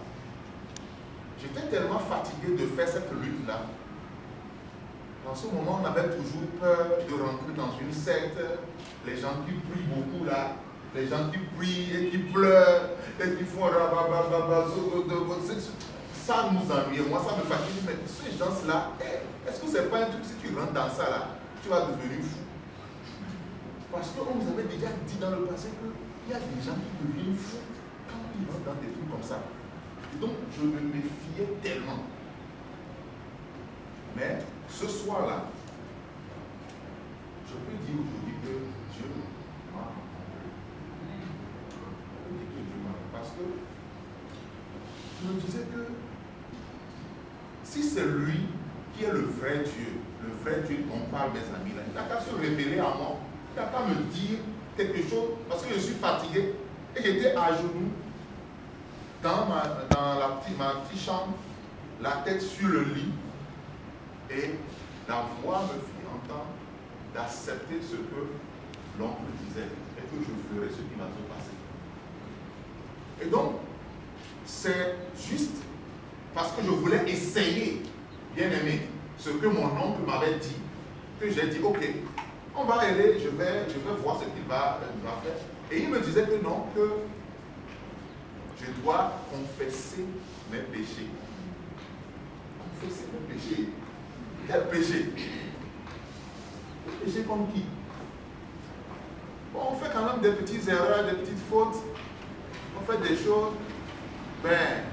Speaker 5: J'étais tellement fatigué de faire cette lutte-là. En ce moment, on avait toujours peur de rentrer dans une secte. Les gens qui prient beaucoup là, les gens qui prient et qui pleurent et qui font ça nous ennuie. Moi, ça me fatigue. Mais ces gens-là, est-ce que c'est pas un truc, si tu rentres dans ça là, tu vas devenir fou? Parce qu'on nous avait déjà dit dans le passé qu'il y a des gens qui deviennent fous quand ils rentrent dans des trucs comme ça. Et donc, je me méfiais tellement. Mais ce soir-là, je peux dire aujourd'hui que Dieu m'a rencontré. Je peux dire que Dieu m'a rencontré. Parce que je me disais que si c'est lui qui est le vrai Dieu dont parlent mes amis là, il n'a qu'à se révéler à moi. Il n'a qu'à me dire quelque chose parce que je suis fatigué et j'étais à genoux dans ma petite chambre, la tête sur le lit, et la voix me fit entendre d'accepter ce que l'oncle disait et que je ferais ce qui va se passer. Et donc, c'est juste parce que je voulais essayer, bien aimé, ce que mon oncle m'avait dit, que j'ai dit, ok, on va aller, je vais voir ce qu'il va faire. Et il me disait que non, que je dois confesser mes péchés. Confesser mes péchés. Quel péché? Péché comme qui? Bon, on fait quand même des petites erreurs, des petites fautes. On fait des choses. Ben,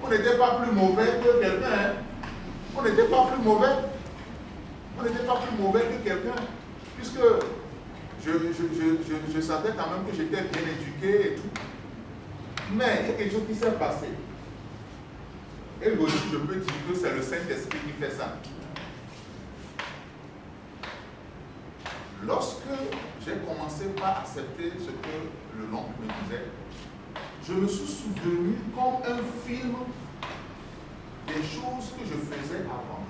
Speaker 5: on n'était pas plus mauvais que quelqu'un. Hein? On n'était pas plus mauvais. On n'était pas plus mauvais que quelqu'un. Puisque je sentais quand même que j'étais bien éduqué et tout. Mais il y a quelque chose qui s'est passé. Et aussi, je peux dire que c'est le Saint-Esprit qui fait ça. Lorsque j'ai commencé par accepter ce que le l'oncle me disait, je me suis souvenu comme un film des choses que je faisais avant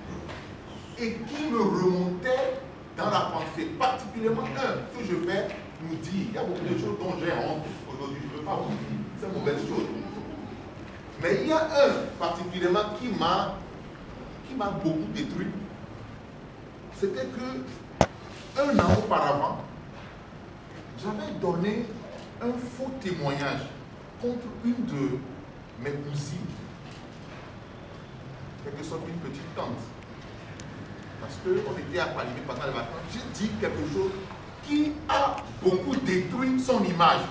Speaker 5: et qui me remontaient dans la pensée, particulièrement un que je vais nous dire. Il y a beaucoup de choses dont j'ai honte aujourd'hui, je ne peux pas vous dire, c'est une mauvaise chose. Mais il y a un particulièrement qui m'a beaucoup détruit. C'était que un an auparavant, j'avais donné un faux témoignage contre une de mes cousines, quelque sorte une petite tante. Parce qu'on était à Palimé pendant les vacances, j'ai dit quelque chose qui a beaucoup détruit son image,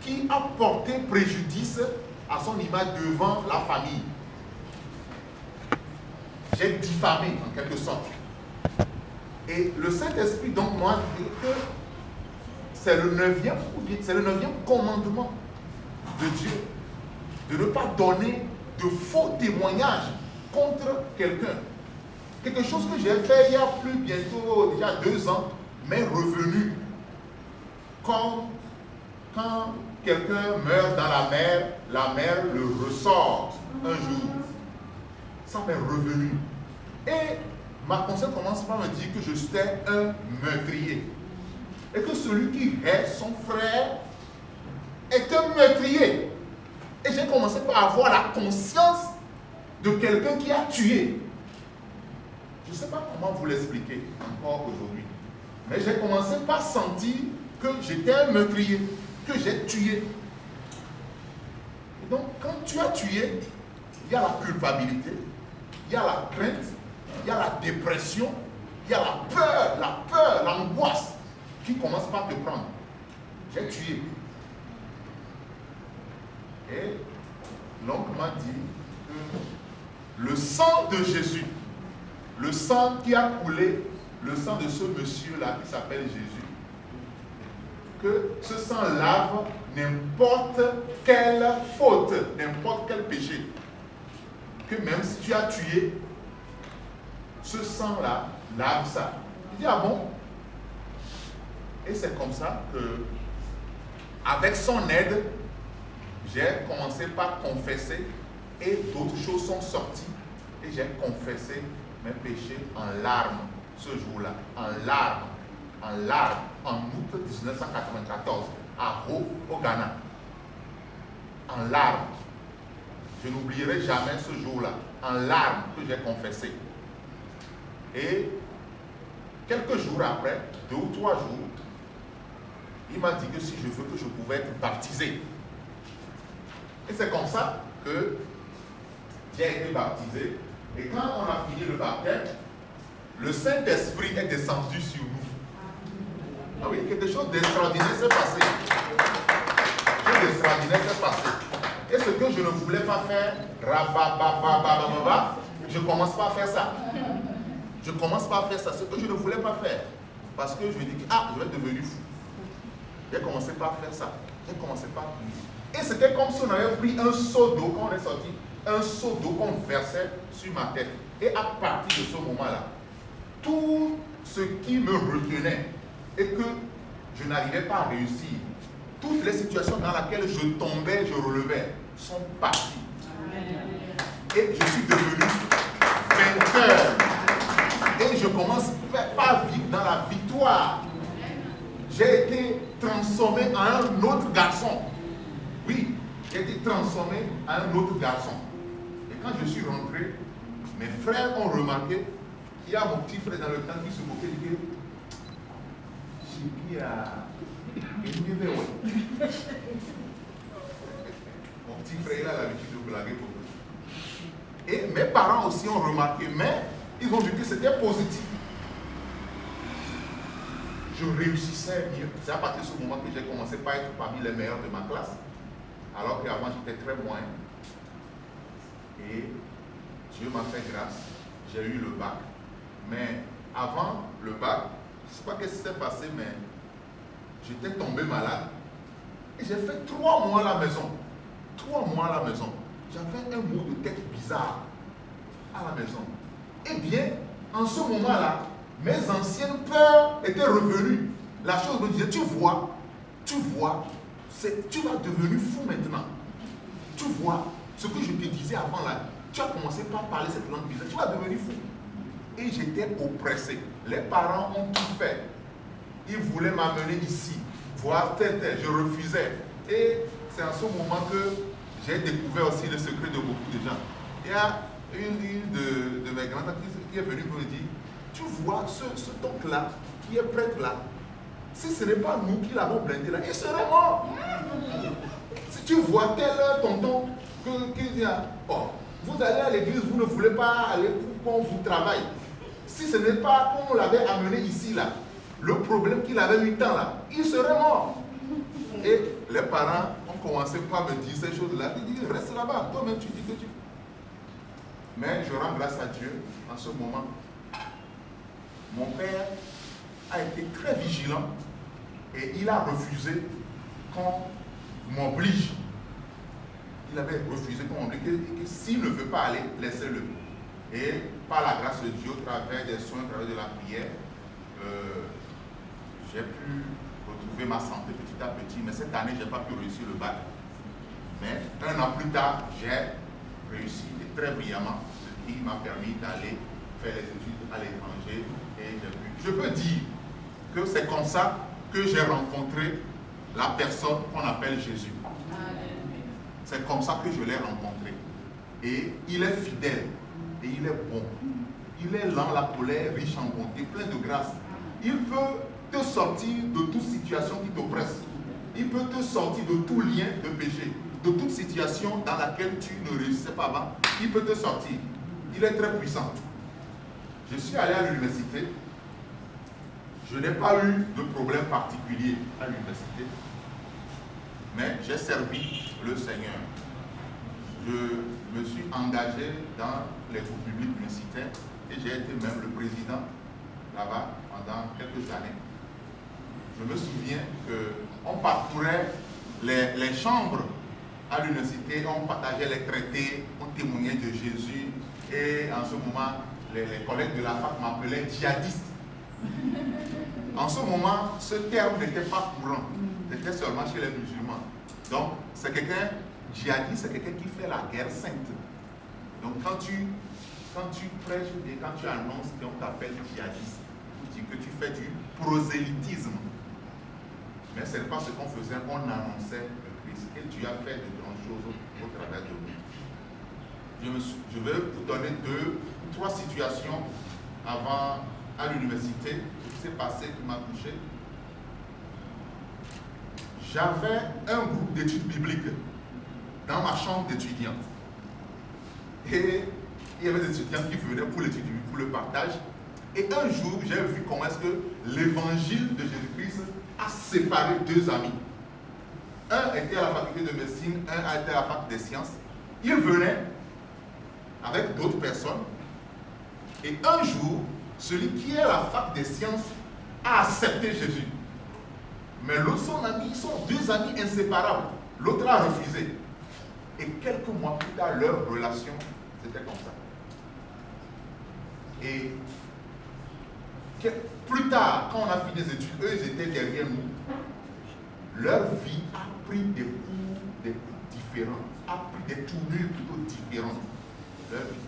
Speaker 5: qui a porté préjudice à son image devant la famille. J'ai diffamé en quelque sorte. Et le Saint-Esprit donc m'a dit que c'est le 9e commandement de Dieu de ne pas donner de faux témoignages contre quelqu'un. Quelque chose que j'ai fait il y a plus bientôt déjà 2 ans, m'est revenu. Comme quand quelqu'un meurt dans la mer le ressort un jour. Ça m'est revenu. Et ma conscience commence par me dire que je suis un meurtrier. Et que celui qui hait son frère est un meurtrier. Et j'ai commencé par avoir la conscience de quelqu'un qui a tué. Je ne sais pas comment vous l'expliquer encore aujourd'hui. Mais j'ai commencé par sentir que j'étais un meurtrier, que j'ai tué. Et donc, quand tu as tué, il y a la culpabilité, il y a la crainte, il y a la dépression, il y a la peur, l'angoisse qui commence par te prendre. J'ai tué. Et l'oncle m'a dit que le sang de Jésus, le sang qui a coulé, le sang de ce monsieur-là qui s'appelle Jésus, que ce sang lave n'importe quelle faute, n'importe quel péché. Que même si tu as tué, ce sang-là lave ça. Il dit, ah bon? Et c'est comme ça que, avec son aide, j'ai commencé par confesser et d'autres choses sont sorties. Et j'ai confessé mes péchés en larmes ce jour-là, en août 1994, à Ho, au Ghana. En larmes. Je n'oublierai jamais ce jour-là, en larmes que j'ai confessé. Et quelques jours après, 2 ou 3 jours, il m'a dit que si je veux que je pouvais être baptisé. Et c'est comme ça que j'ai été baptisé. Et quand on a fini le baptême, le Saint-Esprit est descendu sur nous. Ah oui, quelque chose d'extraordinaire s'est passé. Quelque chose d'extraordinaire s'est passé. Et ce que je ne voulais pas faire, je commence pas à faire ça. Je commence pas à faire ça. Ce que je ne voulais pas faire. Parce que je me dis que je vais devenir fou. J'ai commencé par faire ça. J'ai commencé par prier. Et c'était comme si on avait pris un seau d'eau quand on est sorti. Un seau d'eau qu'on versait sur ma tête. Et à partir de ce moment-là, tout ce qui me retenait et que je n'arrivais pas à réussir, toutes les situations dans lesquelles je tombais, je relevais, sont parties. Et je suis devenu vainqueur. Et je commence par vivre dans la victoire. J'ai été transformé en un autre garçon. Oui, j'ai été transformé en un autre garçon. Et quand je suis rentré, mes frères ont remarqué qu'il y a mon petit frère dans le temps qui se moquait du gué. Mon petit frère, il a l'habitude de blaguer beaucoup. Et mes parents aussi ont remarqué, mais ils ont vu que c'était positif. Je réussissais mieux. C'est à partir de ce moment que j'ai commencé par être parmi les meilleurs de ma classe, alors qu'avant j'étais très moyen. Et Dieu m'a fait grâce. J'ai eu le bac. Mais avant le bac, je ne sais pas ce qui s'est passé, mais j'étais tombé malade. Et j'ai fait 3 mois à la maison. 3 mois à la maison. J'avais un mot de tête bizarre à la maison. Eh bien, en ce moment-là, mes anciennes peurs étaient revenues. La chose me disait, tu vois, tu vas devenir fou maintenant. Tu vois, ce que je te disais avant là, tu as commencé par parler cette langue bizarre, tu vas devenir fou. Et j'étais oppressé. Les parents ont tout fait. Ils voulaient m'amener ici, voir tel. Je refusais. Et c'est en ce moment que j'ai découvert aussi le secret de beaucoup de gens. Il y a une de mes grandes qui est venue me dire, tu vois ce oncle-là, qui est prêtre là, si ce n'est pas nous qui l'avons blindé là, il serait mort. Si tu vois tel tonton qui dit, vous allez à l'église, vous ne voulez pas aller pour qu'on vous travaille. Si ce n'est pas qu'on l'avait amené ici là, le problème qu'il avait eu tant là, il serait mort. Et les parents ont commencé par me dire ces choses-là. Ils disent, reste là-bas, toi-même tu dis que tu... Mais je rends grâce à Dieu en ce moment. Mon père a été très vigilant et il a refusé qu'on m'oblige. Il avait refusé qu'on m'oblige que s'il ne veut pas aller, laissez-le. Et par la grâce de Dieu, au travers des soins, au travers de la prière, j'ai pu retrouver ma santé petit à petit. Mais cette année, je n'ai pas pu réussir le bac. Mais 1 an plus tard, j'ai réussi et très brillamment, ce qui m'a permis d'aller faire les études à l'étranger. Et je peux dire que c'est comme ça que j'ai rencontré la personne qu'on appelle Jésus. C'est comme ça que je l'ai rencontré. Et il est fidèle. Et il est bon. Il est lent à la colère, riche en bonté, plein de grâce. Il peut te sortir de toute situation qui t'oppresse. Il peut te sortir de tout lien de péché, de toute situation dans laquelle tu ne réussissais pas avant. Il peut te sortir. Il est très puissant. Je suis allé à l'université. Je n'ai pas eu de problème particulier à l'université. Mais j'ai servi le Seigneur. Je me suis engagé dans les groupes publics universitaires et j'ai été même le président là-bas pendant quelques années. Je me souviens qu'on parcourait les chambres à l'université, on partageait les traités, on témoignait de Jésus et en ce moment, les collègues de la fac m'appelaient djihadiste. En ce moment, ce terme n'était pas courant. C'était seulement chez les musulmans. Donc, c'est quelqu'un, djihadiste, c'est quelqu'un qui fait la guerre sainte. Donc, quand tu prêches et quand tu annonces qu'on t'appelle djihadiste, tu dis que tu fais du prosélytisme. Mais ce n'est pas ce qu'on faisait, on annonçait le Christ. Et Dieu a fait de grandes choses au travers de nous. Je vais vous donner 2 ou 3 situations avant à l'université, ce qui s'est passé, qui m'a touché. J'avais un groupe d'études bibliques dans ma chambre d'étudiants. Et il y avait des étudiants qui venaient pour l'étude, pour le partage. Et un jour, j'ai vu comment est-ce que l'évangile de Jésus-Christ a séparé 2 amis. Un était à la faculté de médecine, un était à la faculté des sciences. Ils venaient avec d'autres personnes. Et un jour, celui qui est à la fac des sciences a accepté Jésus. Mais l'autre, son ami, ils sont 2 amis inséparables. L'autre l'a refusé. Et quelques mois plus tard, leur relation, c'était comme ça. Et plus tard, quand on a fini les études, eux, ils étaient derrière nous. Leur vie a pris des coups différents, a pris des tournures plutôt différentes. Leur vie.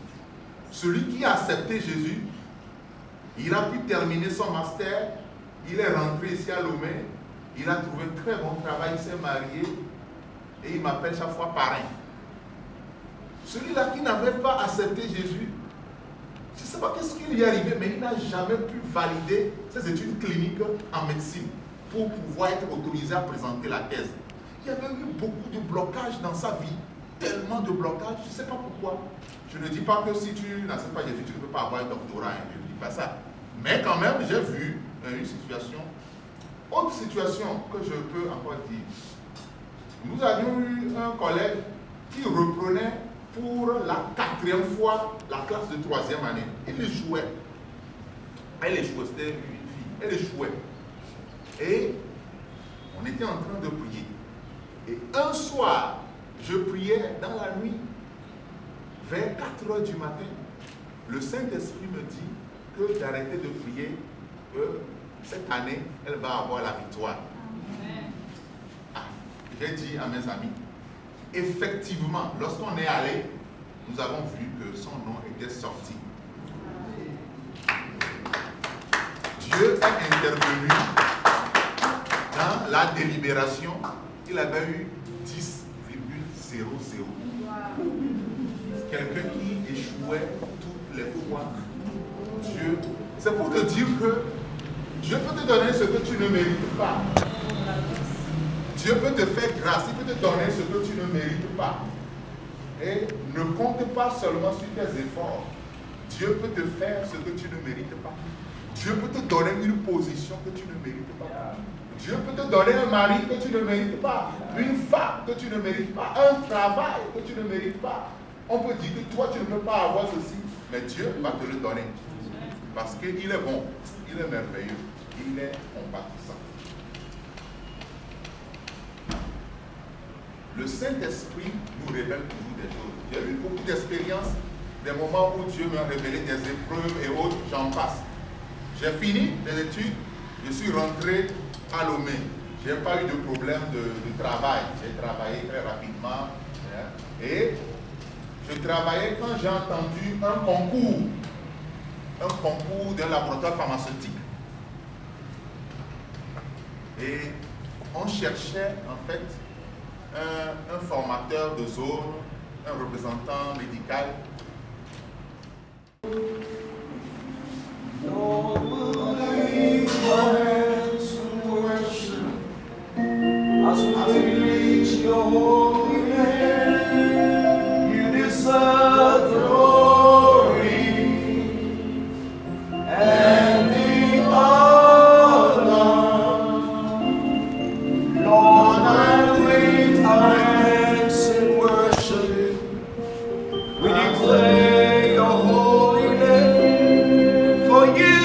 Speaker 5: Celui qui a accepté Jésus, il a pu terminer son master, il est rentré ici à Lomé, il a trouvé un très bon travail, il s'est marié et il m'appelle chaque fois parrain. Celui-là qui n'avait pas accepté Jésus, je ne sais pas qu'est-ce qui lui est arrivé, mais il n'a jamais pu valider ses études cliniques en médecine pour pouvoir être autorisé à présenter la thèse. Il y avait eu beaucoup de blocages dans sa vie, tellement de blocages, je ne sais pas pourquoi. Je ne dis pas que si tu n'acceptes pas Jésus, tu ne peux pas avoir un doctorat, hein, je ne dis pas ça. Mais quand même, j'ai vu une situation. Autre situation que je peux encore dire. Nous avions eu un collègue qui reprenait pour la 4e fois la classe de 3e année. Il échouait. Elle échouait, c'était une fille. Elle échouait. Et on était en train de prier. Et un soir, je priais dans la nuit. Vers 4 heures du matin, le Saint-Esprit me dit que d'arrêter de prier, que cette année, elle va avoir la victoire. Ah, j'ai dit à mes amis, effectivement, lorsqu'on est allé, nous avons vu que son nom était sorti. Dieu est intervenu dans la délibération. Il avait eu 10,00. Quelqu'un qui échouait toutes les fois. Dieu, c'est pour te dire que Dieu peut te donner ce que tu ne mérites pas. Dieu peut te faire grâce, il peut te donner ce que tu ne mérites pas. Et ne compte pas seulement sur tes efforts. Dieu peut te faire ce que tu ne mérites pas. Dieu peut te donner une position que tu ne mérites pas. Dieu peut te donner un mari que tu ne mérites pas, une femme que tu ne mérites pas, un travail que tu ne mérites pas. On peut dire que toi, tu ne peux pas avoir ceci, mais Dieu va te le donner. Parce qu'il est bon, il est merveilleux, il est compatissant. Le Saint-Esprit nous révèle toujours des choses. J'ai eu beaucoup d'expériences, des moments où Dieu m'a révélé des épreuves et autres, j'en passe. J'ai fini les études, je suis rentré à Lomé. Je n'ai pas eu de problème de travail. J'ai travaillé très rapidement. Et je travaillais quand j'ai entendu un concours d'un laboratoire pharmaceutique. Et on cherchait en fait un formateur de zone, un représentant médical.
Speaker 4: As we reach your holy name, you deserve glory and the honor. Lord, I lift our hands in worship. We declare your holy name, for you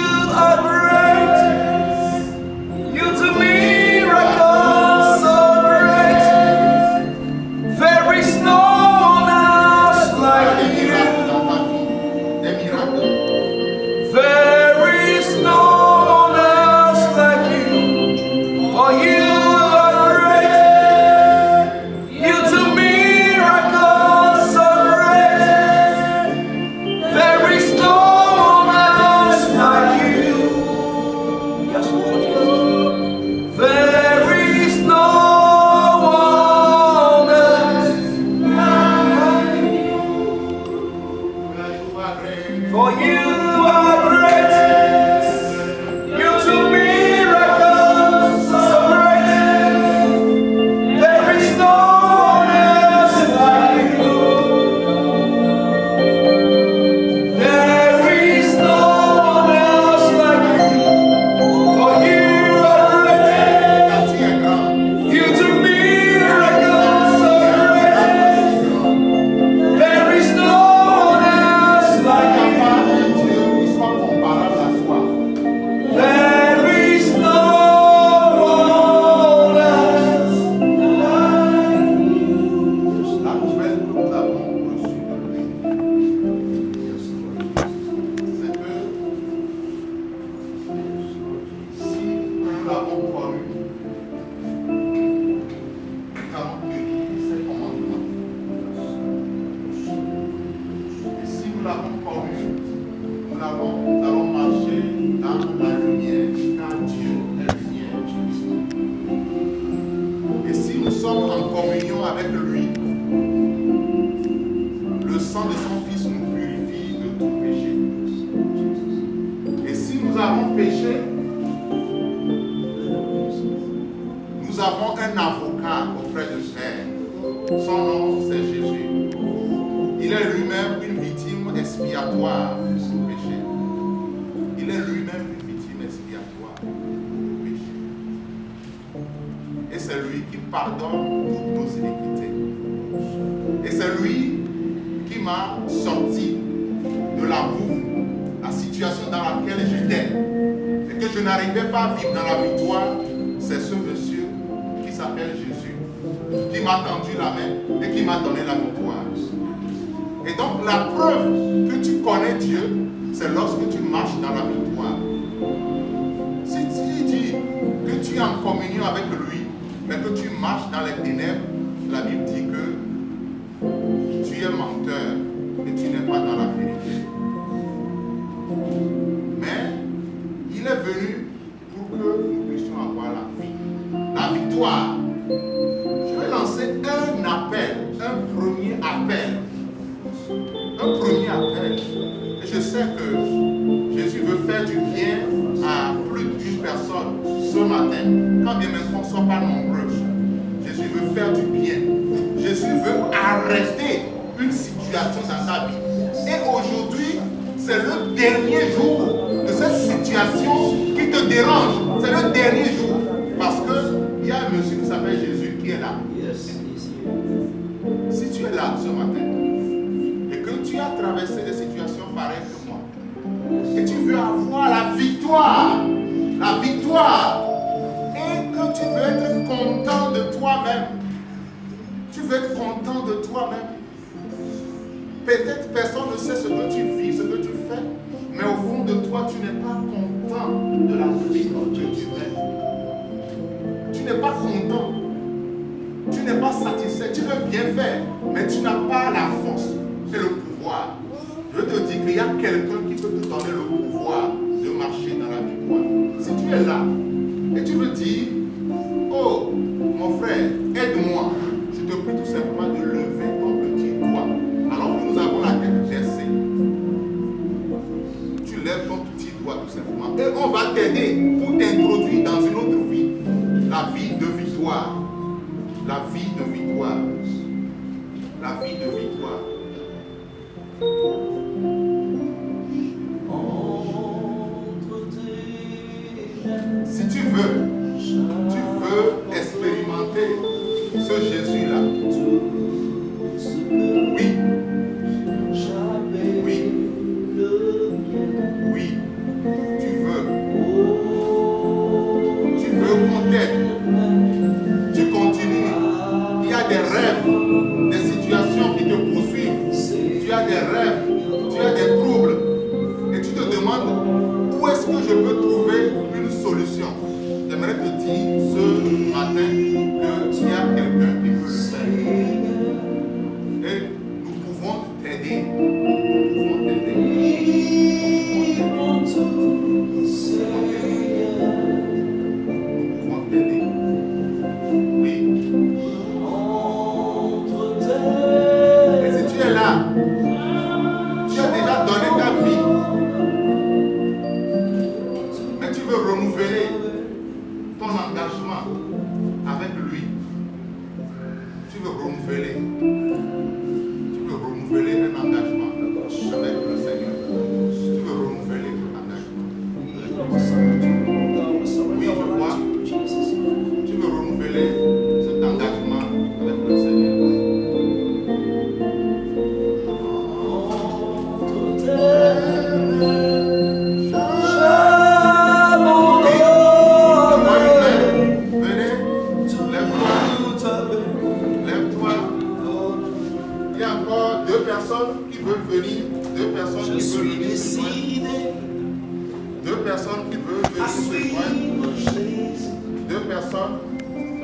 Speaker 5: Son nom, c'est Jésus. Il est lui-même une victime expiatoire pour le péché. Il est lui-même une victime expiatoire pour le péché. Et c'est lui qui pardonne toutes nos iniquités. Et c'est lui qui m'a sorti de la boue, la situation dans laquelle j'étais, et que je n'arrivais pas à vivre dans la victoire. C'est ce monsieur qui s'appelle Jésus, qui m'a tendu la main et qui m'a donné la victoire. Et donc la preuve que tu connais Dieu, c'est lorsque tu marches dans la victoire. Si tu dis que tu es en communion avec lui, mais que tu marches dans les ténèbres, la Bible dit que tu es menteur et tu n'es pas dans la vérité. Mais il est venu pour que nous puissions avoir la vie, la victoire. Je vais lancer un appel, un premier appel. Un premier appel. Et je sais que Jésus veut faire du bien à plus d'une personne ce matin. Quand bien même qu'on ne soit pas nombreux. Jésus veut faire du bien. Jésus veut arrêter une situation dans ta vie. Et aujourd'hui, c'est le dernier jour de cette situation qui te dérange. C'est le dernier jour. Parce qu'il y a un monsieur qui s'appelle Jésus qui est là. Si tu es là ce matin et que tu as traversé des situations pareilles que moi et tu veux avoir la victoire, et que tu veux être content de toi-même, tu veux être content de toi-même. Peut-être personne ne sait ce que tu vis, ce que tu fais, mais au fond de toi, tu n'es pas content de la vie que tu mènes. Tu n'es pas content. Tu n'es pas satisfait. Tu veux bien faire, mais tu n'as pas la force et le pouvoir. Je te dis qu'il y a quelqu'un qui peut te donner le pouvoir de marcher dans la victoire. Si tu es là et tu veux dire, oh, mon frère, aide-moi. Je te prie tout simplement de lever ton petit doigt. Alors que nous avons la tête baissée. Tu lèves ton petit doigt tout simplement. Et on va t'aider pour t'introduire dans une autre vie. La vie de victoire. La vie de victoire. La vie de victoire. Si tu veux expérimenter ce Jésus-là. Oui. Oui. Oui. Tu veux qu'on t'aide. Tu continues. Il y a des rêves, des situations qui te poursuivent. Tu as des rêves, tu as des troubles. Et tu te demandes où est-ce que je peux trouver une solution. J'aimerais te dire ce matin qu'il y a quelqu'un qui peut le faire. Et nous pouvons t'aider. Nous pouvons t'aider. Tu as déjà donné ta vie, mais tu veux renouveler ton engagement avec lui. Tu veux renouveler un engagement avec le Seigneur. Tu veux renouveler un engagement. Oui, je vois. Tu veux renouveler cet engagement avec le Seigneur.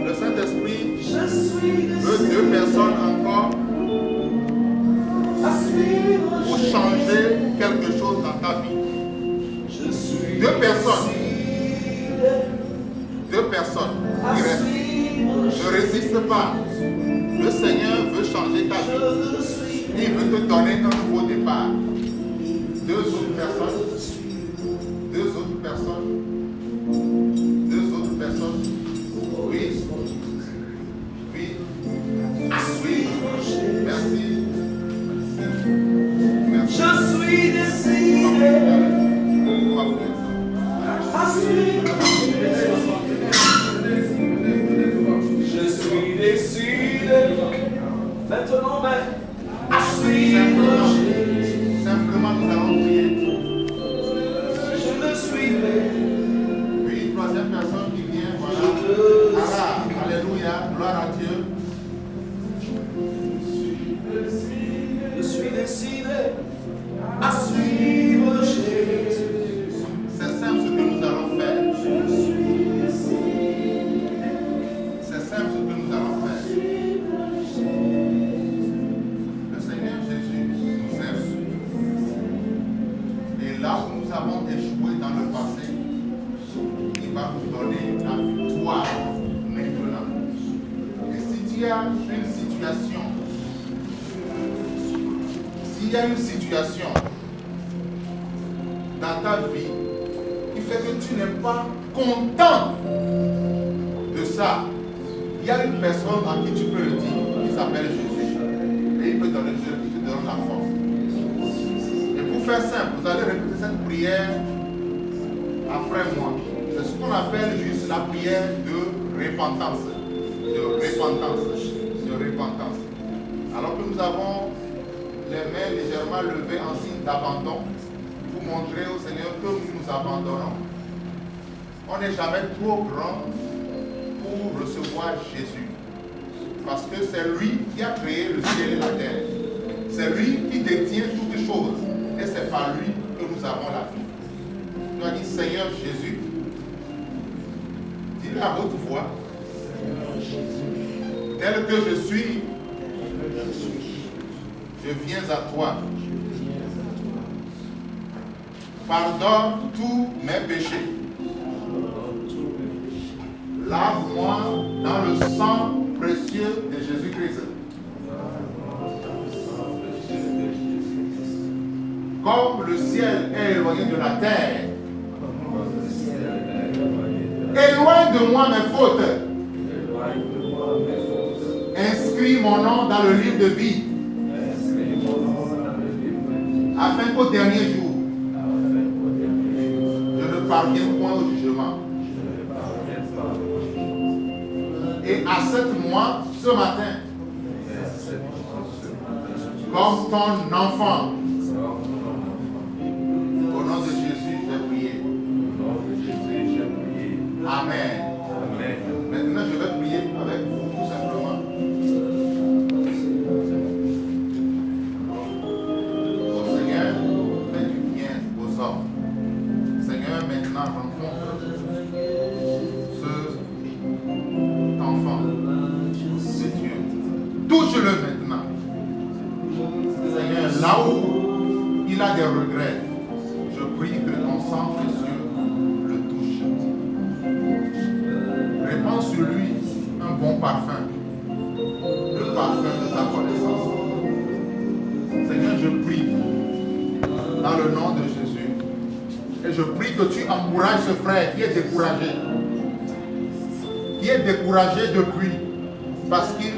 Speaker 5: Le Saint-Esprit veut deux personnes encore pour changer quelque chose dans ta vie. Deux personnes qui restent. Ne résiste pas. Le Seigneur veut changer ta vie. Il veut te donner un nouveau départ. Deux autres personnes. Oui.
Speaker 4: maintenant même à suivre Jésus.
Speaker 5: Simplement, nous allons prier.
Speaker 4: Je le suivrai.
Speaker 5: Puis une troisième personne qui vient, voilà. Allah, alléluia, gloire à Dieu.
Speaker 4: Je suis décidé à suivre Jésus.
Speaker 5: C'est simple ce que nous allons faire. C'est simple ce que nous allons faire. Le Seigneur Jésus nous aime. Et là où nous avons échoué dans le passé, il va nous donner la victoire maintenant. Et si tu as une situation, s'il y a une situation dans ta vie qui fait que tu n'es pas content de ça, il y a une personne à qui tu peux le dire, qui s'appelle Jésus. Et il peut donner, il te donne la force. Et pour faire simple, vous allez répéter cette prière après moi. C'est ce qu'on appelle juste la prière de repentance. De repentance. De repentance. Alors que nous avons les mains légèrement levées en signe d'abandon pour montrer au Seigneur que nous nous abandonnons. On n'est jamais trop grand pour recevoir Jésus. Parce que c'est lui qui a créé le ciel et la terre. C'est lui qui détient toutes choses. Et c'est par lui que nous avons la vie. Tu as dit, Seigneur Jésus, dis-le à haute voix, tel que je suis, je viens à toi. Pardonne tous mes péchés. Lave-moi dans le sang précieux de Jésus-Christ. Comme le ciel est éloigné de la terre, éloigne de moi mes fautes. Inscris mon nom dans le livre de vie, afin qu'au dernier jour, je ne parvienne point au jugement. Et accepte-moi ce matin comme ton enfant. Au nom de Jésus, j'ai prié. Amen. Maintenant, je vais prier avec vous tout simplement. Oh Seigneur, fais du bien aux hommes. Seigneur, maintenant, rencontre cet enfant de Dieu. Touche-le maintenant. Seigneur, là où il a des regrets, je prie que ton sang précieux le touche. Répands sur lui un bon parfum, le parfum de ta connaissance. Seigneur, je prie dans le nom de Jésus et je prie que tu encourages ce frère qui est découragé. Qui est découragé depuis parce qu'il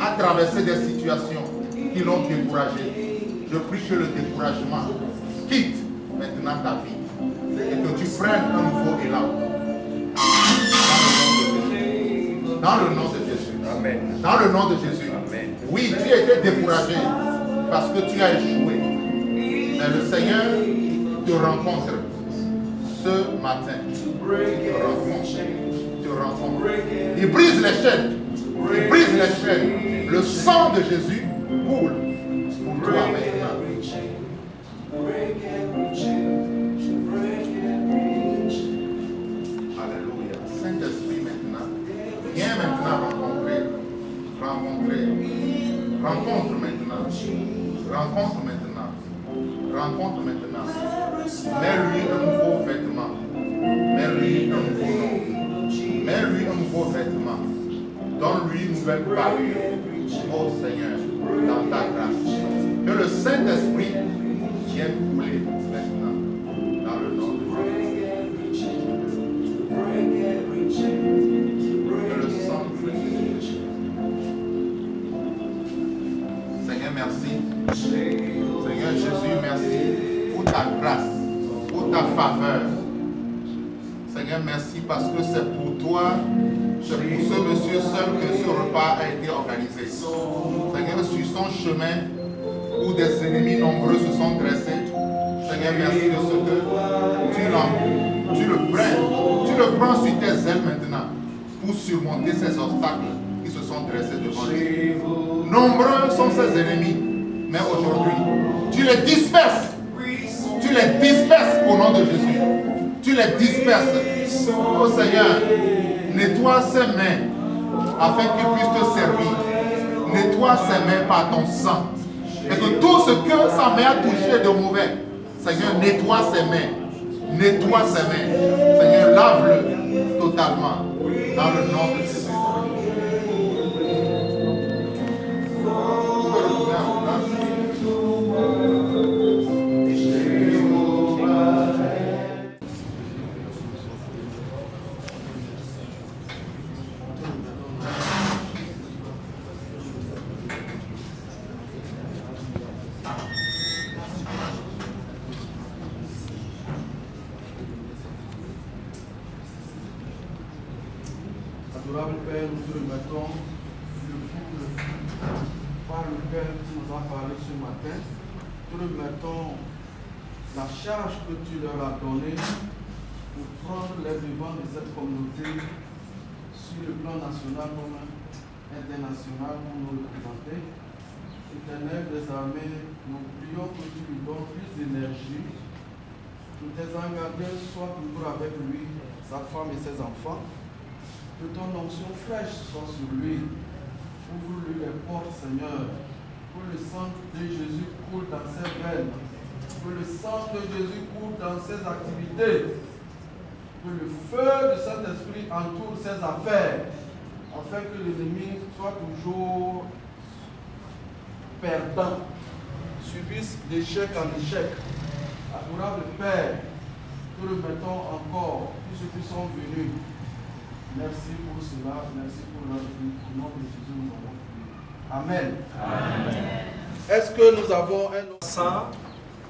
Speaker 5: a traversé des situations qui l'ont découragé. Je prie que le découragement quitte maintenant ta vie et que tu prennes un nouveau élan. Dans le nom de Jésus.
Speaker 2: Amen.
Speaker 5: Dans le nom de Jésus.
Speaker 2: Amen.
Speaker 5: Oui, tu étais découragé parce que tu as échoué. Mais le Seigneur te rencontre ce matin. Il te rencontre. Te rencontre. Il brise les chaînes. Il brise les chaînes. Le sang de Jésus coule pour toi maintenant. Alléluia. Saint-Esprit maintenant. Viens maintenant rencontrer. Rencontre maintenant. Rencontre maintenant. Rencontre maintenant. Mets-lui un nouveau vêtement. Mets-lui un nouveau nom. Mets-lui un nouveau vêtement. Donne-lui une nouvelle parure. Oh Seigneur, dans ta grâce. Que le Saint-Esprit vienne couler maintenant. Dans le nom de Jésus. Que le sang de Jésus. Seigneur, merci. Seigneur Jésus, merci pour ta grâce, pour ta faveur. Seigneur, merci parce que c'est pour toi C'est pour ce monsieur seul que ce repas a été organisé. Seigneur, sur son chemin où des ennemis nombreux se sont dressés, Seigneur, merci de ce que tu le prends sur tes ailes maintenant pour surmonter ces obstacles qui se sont dressés devant lui. Nombreux sont ses ennemis, mais aujourd'hui, tu les disperses. Tu les disperses au nom de Jésus. Tu les disperses. Oh Seigneur, nettoie ses mains afin qu'il puisse te servir. Nettoie ses mains par ton sang. Et que tout ce que sa main a touché de mauvais, Seigneur, nettoie ses mains. Nettoie ses mains. Seigneur, lave-le totalement. Dans le nom de Jésus.
Speaker 1: Adorable Père, nous te remettons le couple par lequel tu nous as parlé ce matin. Nous te remettons la charge que tu leur as donnée pour prendre les devants de cette communauté sur le plan national comme international pour nous représenter. Éternel des armées, nous prions que tu lui donnes plus d'énergie. Que tes engagés soient toujours avec lui, sa femme et ses enfants. Que ton onction fraîche soit sur lui. Ouvre-lui les portes, Seigneur. Que le sang de Jésus coule dans ses veines. Que le sang de Jésus coule dans ses activités. Que le feu de Saint-Esprit entoure ses affaires. Afin que l'ennemi soit toujours perdant. Subisse d'échec en échec. Adorable Père, nous remettons encore tous ceux qui sont venus. Merci pour cela, merci pour leur vie. Au nom de Jésus, nous avons prié. Amen. Amen. Est-ce que nous avons un autre
Speaker 6: Saint,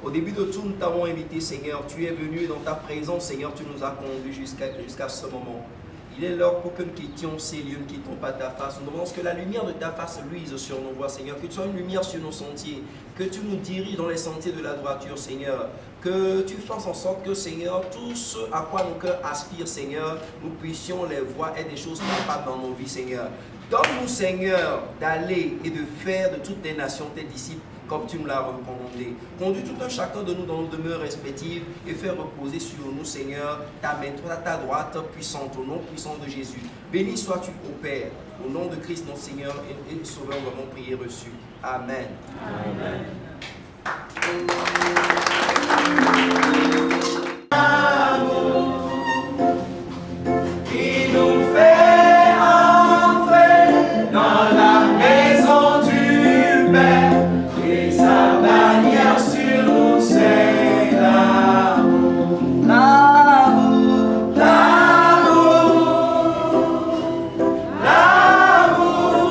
Speaker 6: au début de tout, nous t'avons invité, Seigneur. Tu es venu et dans ta présence, Seigneur, tu nous as conduits jusqu'à ce moment. Il est l'heure pour que nous quittions ces lieux, ne quittons pas ta face. Nous demandons que la lumière de ta face luise sur nos voies, Seigneur. Que tu sois une lumière sur nos sentiers. Que tu nous diriges dans les sentiers de la droiture, Seigneur. Que tu fasses en sorte que, Seigneur, tout ce à quoi nos cœurs aspirent, Seigneur, nous puissions les voir et des choses palpables dans nos vies, Seigneur. Donne-nous, Seigneur, d'aller et de faire de toutes les nations tes disciples, comme tu nous l'as recommandé. Conduis tout un chacun de nous dans nos demeures respectives et fais reposer sur nous, Seigneur, ta main, ta droite puissante, au nom puissant de Jésus. Béni sois-tu, ô Père, au nom de Christ, notre Seigneur et Sauveur, nous avons prié reçu. Amen. Amen.
Speaker 4: Qui nous fait entrer dans la maison du Père. Sa bannière sur nous, c'est l'amour, l'amour, l'amour, l'amour.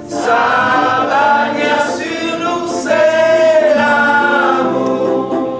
Speaker 4: Sa bannière sur nous, c'est l'amour.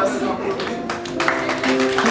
Speaker 2: les applaudir.